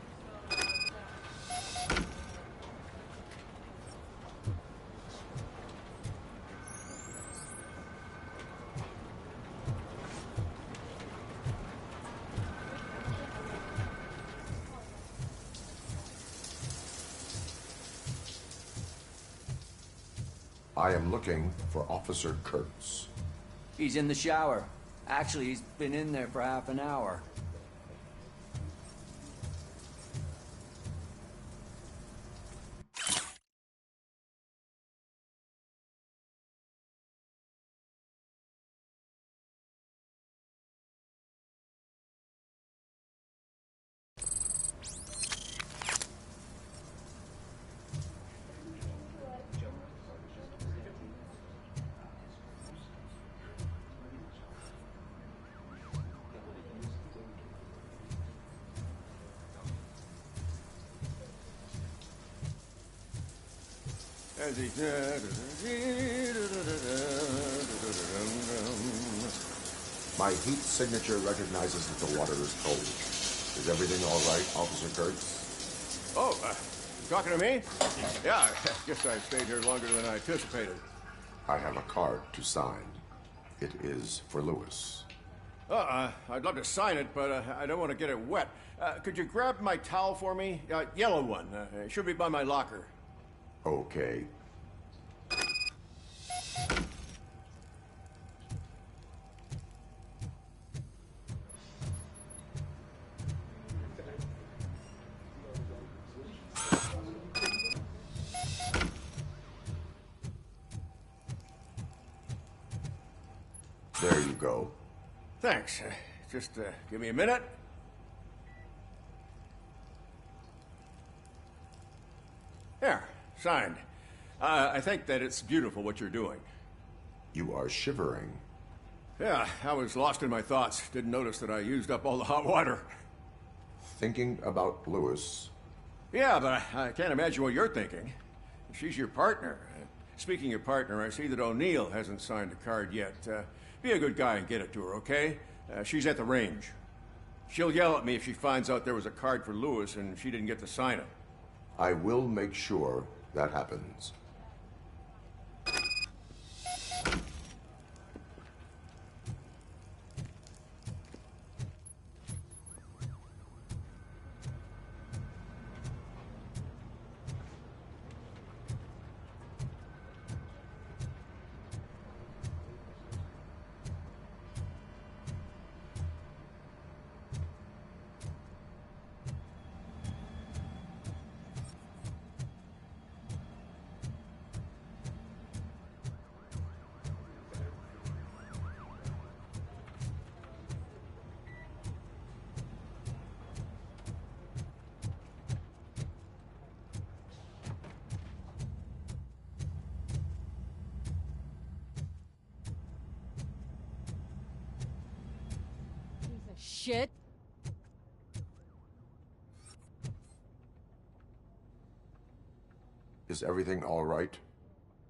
B: I am looking for Officer Kurtz.
S: He's in the shower. Actually, he's been in there for half an hour.
T: As he...
B: My heat signature recognizes that the water is cold. Is everything all right, Officer Kurtz?
T: Oh, talking to me? Yeah, I guess I stayed here longer than I anticipated.
B: I have a card to sign. It is for Lewis.
T: I'd love to sign it, but I don't want to get it wet. Could you grab my towel for me? Yellow one. It should be by my locker.
B: Okay. There you go.
T: Thanks. Just give me a minute. There, signed. I think that it's beautiful what you're doing.
B: You are shivering.
T: Yeah, I was lost in my thoughts. Didn't notice that I used up all the hot water.
B: Thinking about Lewis.
T: Yeah, but I can't imagine what you're thinking. She's your partner. Speaking of partner, I see that O'Neill hasn't signed a card yet. Be a good guy and get it to her, okay? She's at the range. She'll yell at me if she finds out there was a card for Lewis and she didn't get to sign it.
B: I will make sure that happens.
Q: Shit.
B: Is everything all right?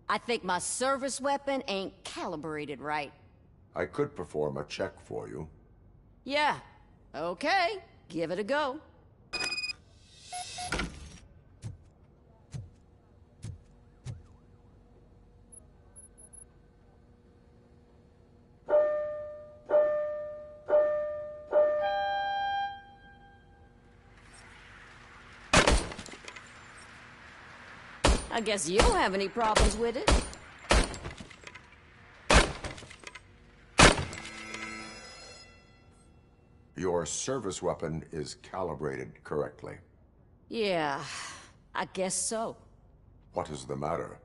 Q: I think my service weapon ain't calibrated right.
B: I could perform a check for you.
Q: Yeah. Okay. Give it a go. I guess you don't have any problems with it.
B: Your service weapon is calibrated correctly.
Q: Yeah, I guess so.
B: What is the matter?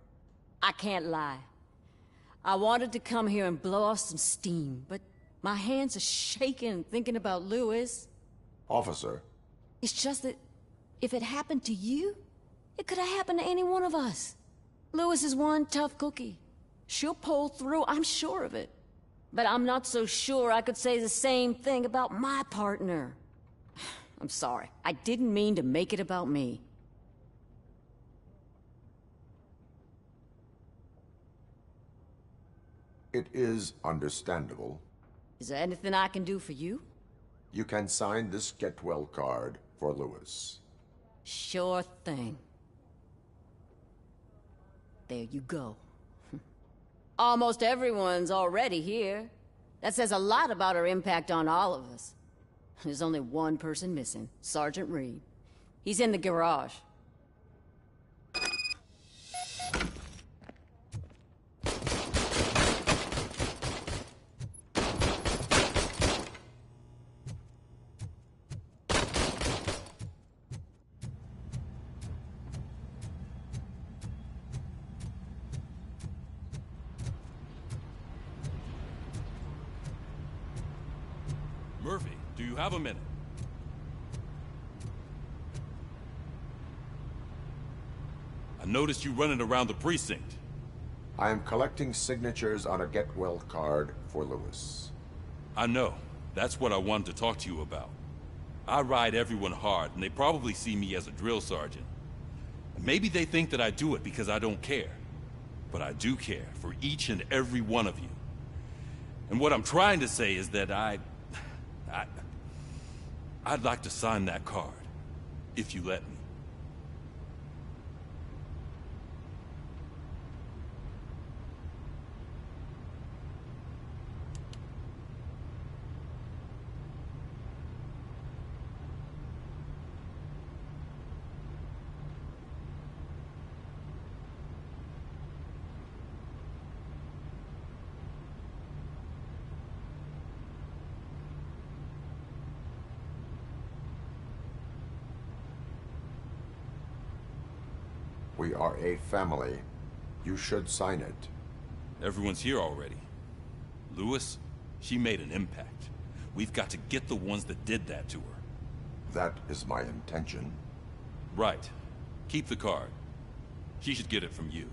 Q: I can't lie. I wanted to come here and blow off some steam, but my hands are shaking thinking about Lewis.
B: Officer.
Q: It's just that if it happened to you, it could have happened to any one of us. Lewis is one tough cookie. She'll pull through, I'm sure of it. But I'm not so sure I could say the same thing about my partner. I'm sorry. I didn't mean to make it about me.
B: It is understandable.
Q: Is there anything I can do for you?
B: You can sign this Get Well card for Lewis.
Q: Sure thing. There you go. Almost everyone's already here. That says a lot about her impact on all of us. There's only one person missing, Sergeant Reed. He's in the garage.
U: Murphy, do you have a minute? I noticed you running around the precinct.
B: I am collecting signatures on a Get Well card for Lewis.
U: I know. That's what I wanted to talk to you about. I ride everyone hard, and they probably see me as a drill sergeant. Maybe they think that I do it because I don't care. But I do care for each and every one of you. And what I'm trying to say is that I'd like to sign that card, if you let me.
B: We are a family. You should sign it.
U: Everyone's here already. Lewis, she made an impact. We've got to get the ones that did that to her.
B: That is my intention.
U: Right. Keep the card. She should get it from you.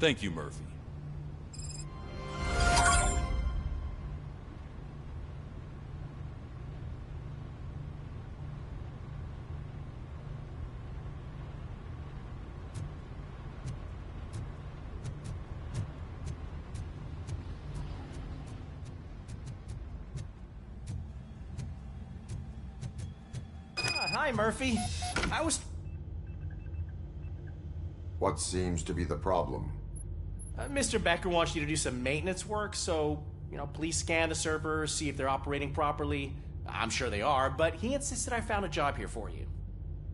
U: Thank you, Murphy.
C: Hi, Murphy. I was...
B: What seems to be the problem?
C: Mr. Becker wants you to do some maintenance work, so, please scan the servers, see if they're operating properly. I'm sure they are, but he insisted I found a job here for you.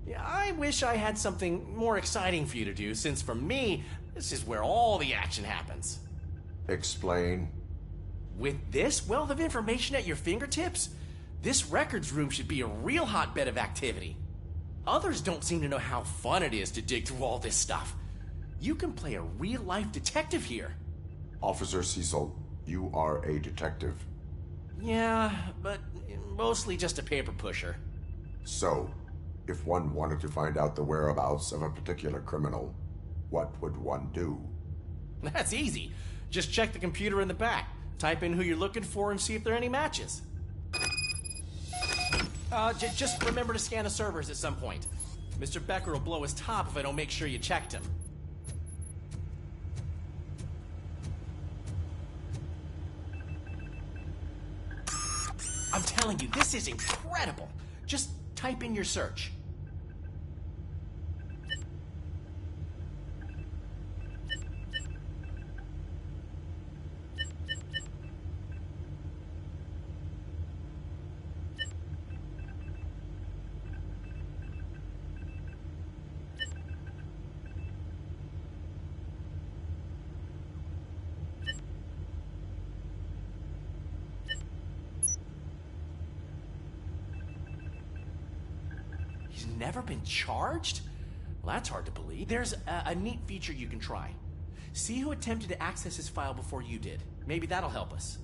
C: Yeah, I wish I had something more exciting for you to do, since for me, this is where all the action happens.
B: Explain.
C: With this wealth of information at your fingertips, this records room should be a real hotbed of activity. Others don't seem to know how fun it is to dig through all this stuff. You can play a real-life detective here.
B: Officer Cecil, you are a detective.
C: Yeah, but mostly just a paper pusher.
B: So, if one wanted to find out the whereabouts of a particular criminal, what would one do?
C: That's easy. Just check the computer in the back, type in who you're looking for, and see if there are any matches. Just remember to scan the servers at some point. Mr. Becker will blow his top if I don't make sure you checked him. I'm telling you, this is incredible. Just type in your search. He's never been charged? Well, that's hard to believe. There's a neat feature you can try. See who attempted to access his file before you did. Maybe that'll help us.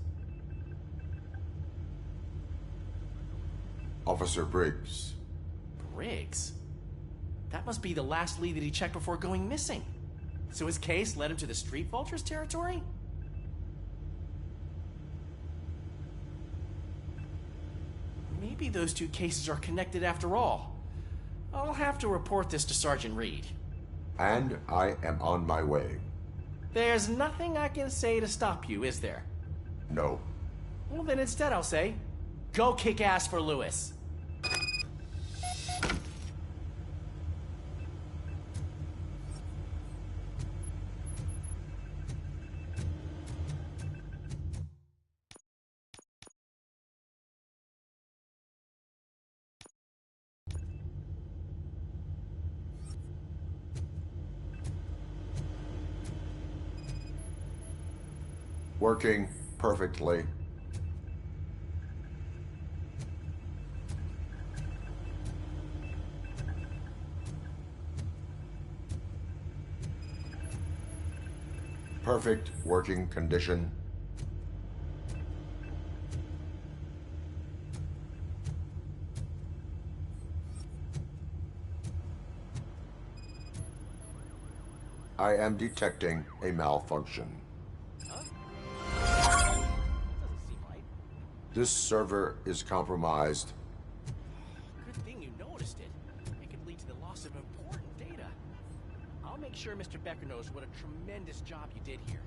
B: Officer Briggs.
C: Briggs? That must be the last lead that he checked before going missing. So his case led him to the Street Vultures territory? Maybe those two cases are connected after all. I'll have to report this to Sergeant Reed.
B: And I am on my way.
C: There's nothing I can say to stop you, is there?
B: No.
C: Well, then instead I'll say, go kick ass for Lewis.
B: Working perfectly. Perfect working condition. I am detecting a malfunction. This server is compromised.
C: Good thing you noticed it. It could lead to the loss of important data. make sure Mr. Becker knows what a tremendous job you did here.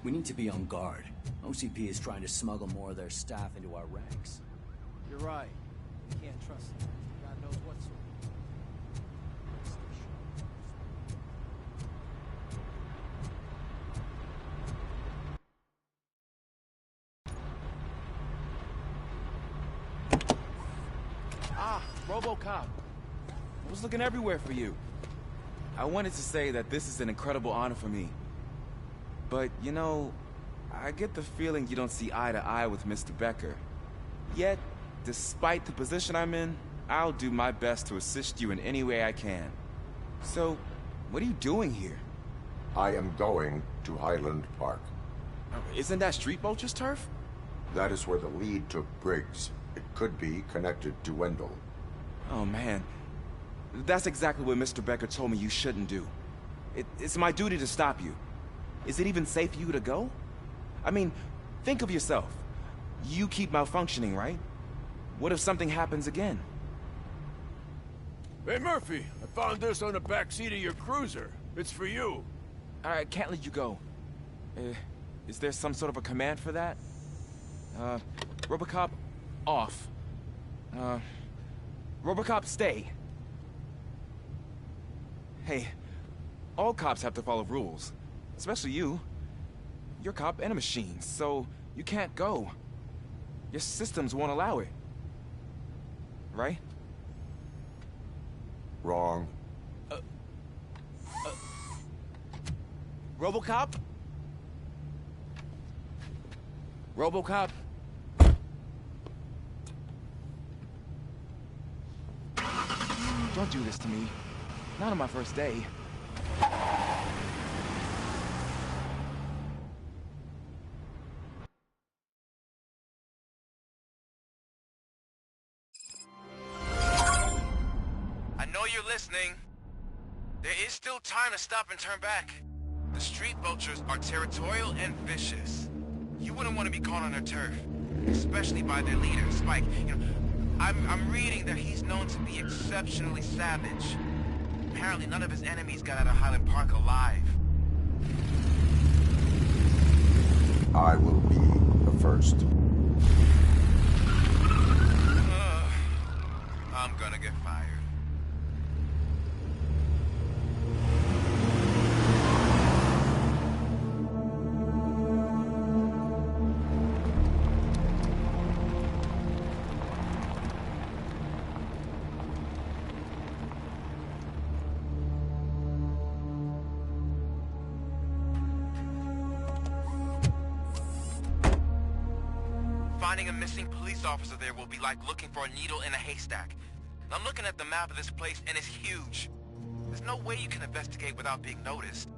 S: We need to be on guard. OCP is trying to smuggle more of their staff into our ranks.
C: You're right. We can't trust them. God knows what sort. Robocop.
R: I was looking everywhere for you. I wanted to say that this is an incredible honor for me. But, you know, I get the feeling you don't see eye to eye with Mr. Becker. Yet, despite the position I'm in, I'll do my best to assist you in any way I can. So, what are you doing here?
B: I am going to Highland Park.
R: Isn't that Street Vulture's turf?
B: That is where the lead took Briggs. It could be connected to Wendell.
R: Oh, man. That's exactly what Mr. Becker told me you shouldn't do. It's my duty to stop you. Is it even safe for you to go? I mean, think of yourself. You keep malfunctioning, right? What if something happens again?
H: Hey, Murphy, I found this on the back seat of your cruiser. It's for you.
R: I can't let you go. Is there some sort of a command for that? Robocop, off. Robocop, stay. Hey, all cops have to follow rules. Especially you. You're a cop and a machine, so you can't go. Your systems won't allow it. Right?
B: Wrong.
R: Robocop? Robocop? Don't do this to me. Not on my first day.
L: I know you're listening. There is still time to stop and turn back. The street vultures are territorial and vicious. You wouldn't want to be caught on their turf, especially by their leader, Spike. You know, I'm reading that he's known to be exceptionally savage. Apparently none of his enemies got out of Highland Park alive.
B: I will be the first.
L: I'm gonna get fired. Finding a missing police officer there will be like looking for a needle in a haystack. I'm looking at the map of this place and it's huge. There's no way you can investigate without being noticed.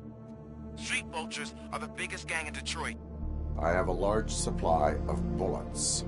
L: Street vultures are the biggest gang in Detroit.
B: I have a large supply of bullets.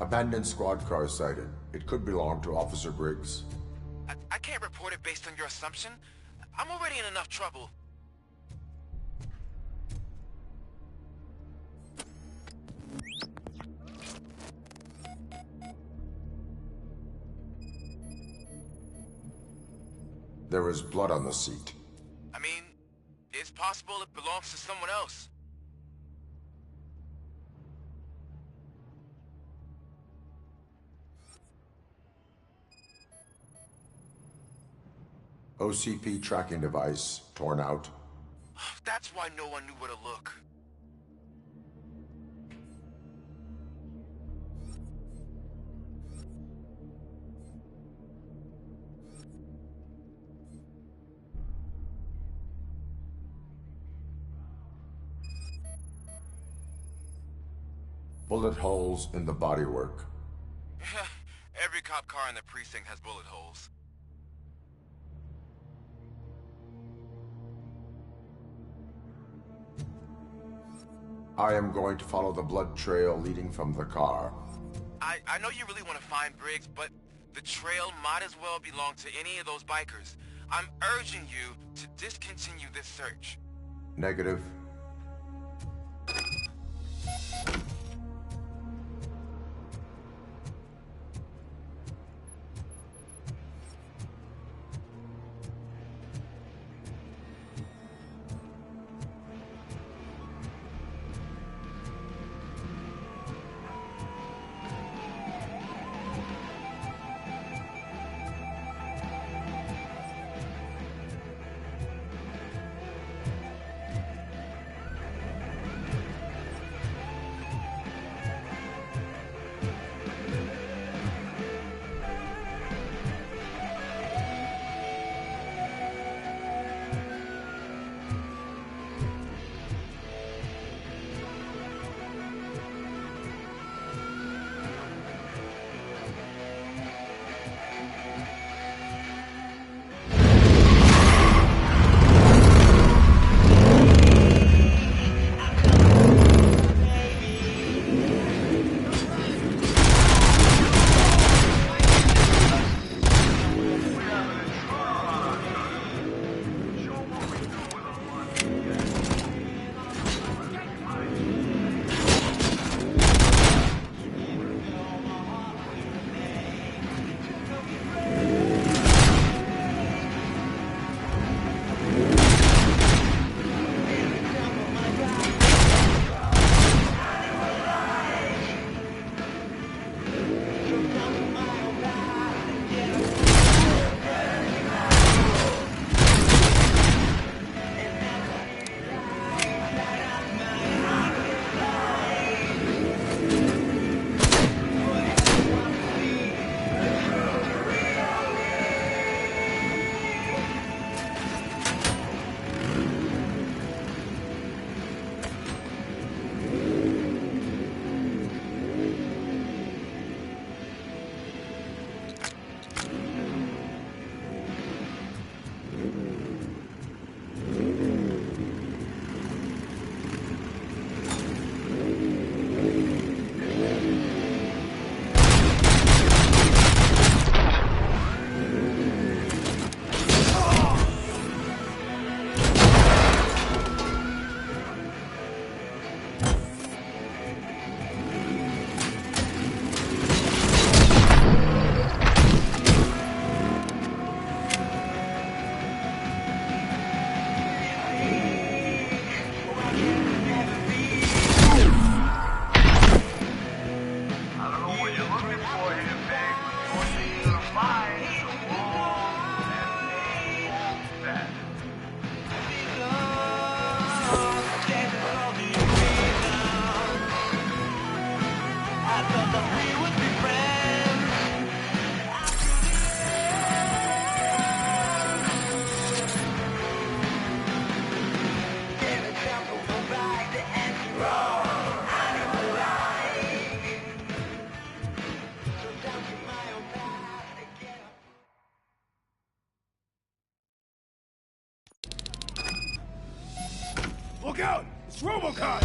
B: Abandoned squad car sighted. It could belong to Officer Briggs.
L: I can't report it based on your assumption. I'm already in enough trouble.
B: There is blood on the seat.
L: I mean, it's possible it belongs to someone else.
B: OCP tracking device torn out.
L: That's why no one knew where to look.
B: Bullet holes in the bodywork.
L: Every cop car in the precinct has bullet holes.
B: I am going to follow the blood trail leading from the car.
L: I know you really want to find Briggs, but the trail might as well belong to any of those bikers. I'm urging you to discontinue this search.
B: Negative.
H: Look out! It's Robocop!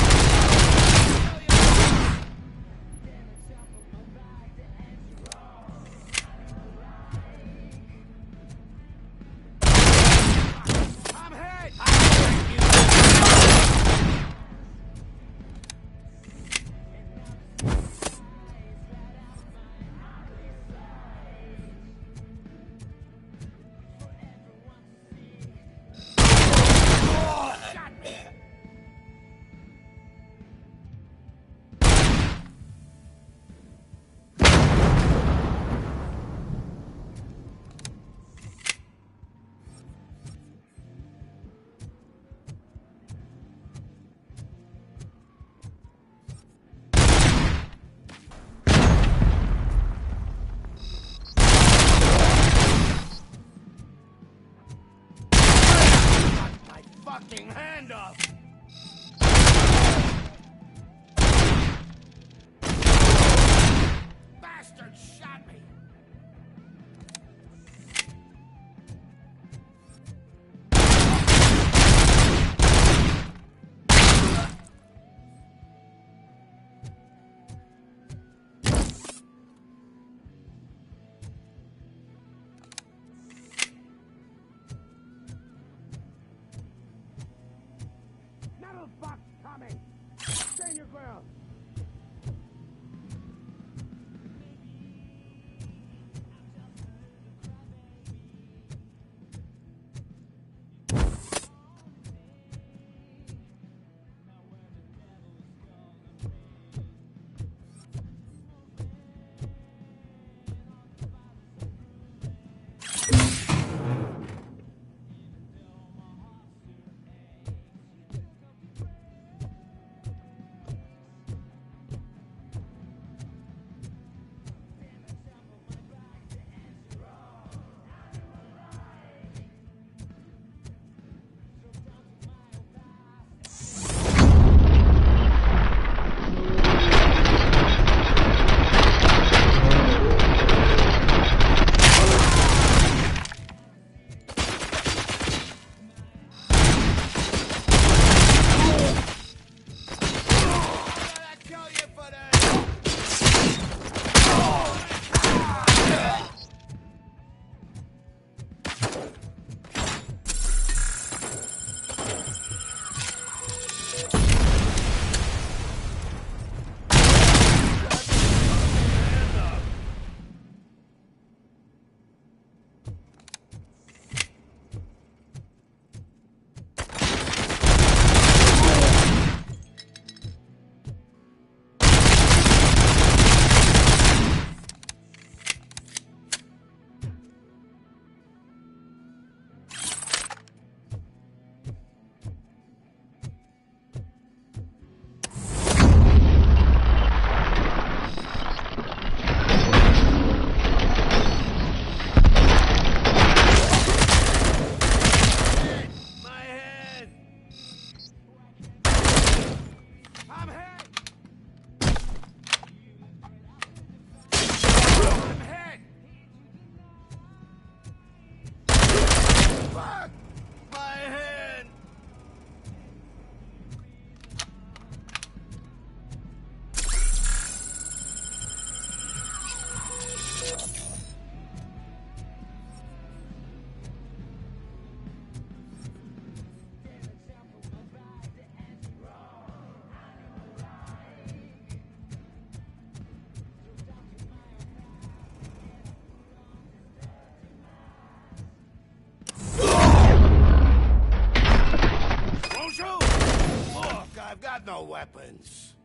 D: I've got no weapons.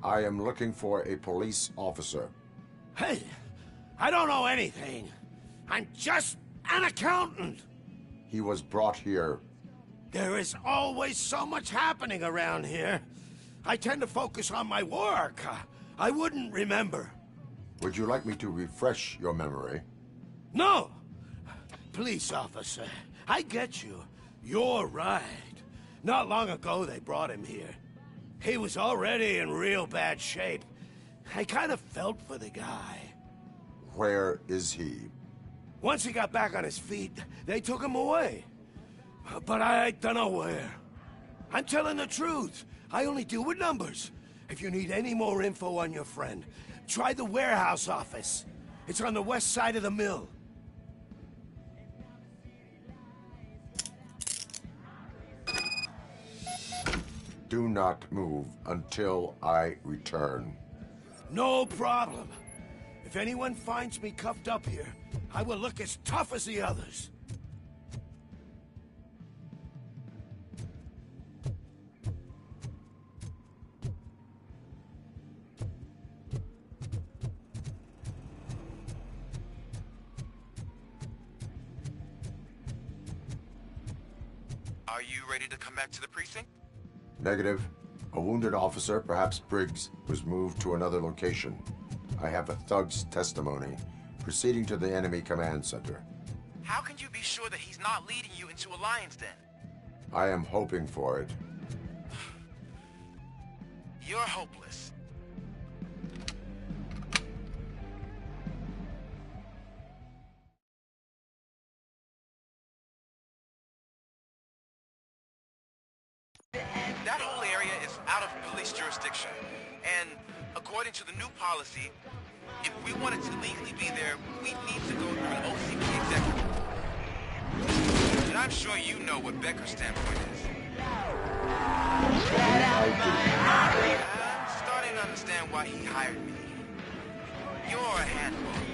B: I am looking for a police officer.
D: Hey, I don't know anything. I'm just an accountant.
B: He was brought here.
D: There is always so much happening around here. I tend to focus on my work. I wouldn't remember.
B: Would you like me to refresh your memory?
D: No! Police officer, I get you. You're right. Not long ago they brought him here. He was already in real bad shape. I kind of felt for the guy.
B: Where is he?
D: Once he got back on his feet, they took him away. But I don't know where. I'm telling the truth. I only deal with numbers. If you need any more info on your friend, try the warehouse office. It's on the west side of the mill.
B: Do not move until I return.
D: No problem. If anyone finds me cuffed up here, I will look as tough as the others.
L: Are you ready to come back to the precinct?
B: Negative. A wounded officer, perhaps Briggs, was moved to another location. I have a thug's testimony, proceeding to the enemy command center.
L: How can you be sure that he's not leading you into a lion's den?
B: I am hoping for it.
L: You're hopeless. That whole area is out of police jurisdiction, and according to the new policy, if we wanted to legally be there, we'd need to go through an OCP executive. And I'm sure you know what Becker's standpoint is. I'm starting to understand why he hired me. You're a handful.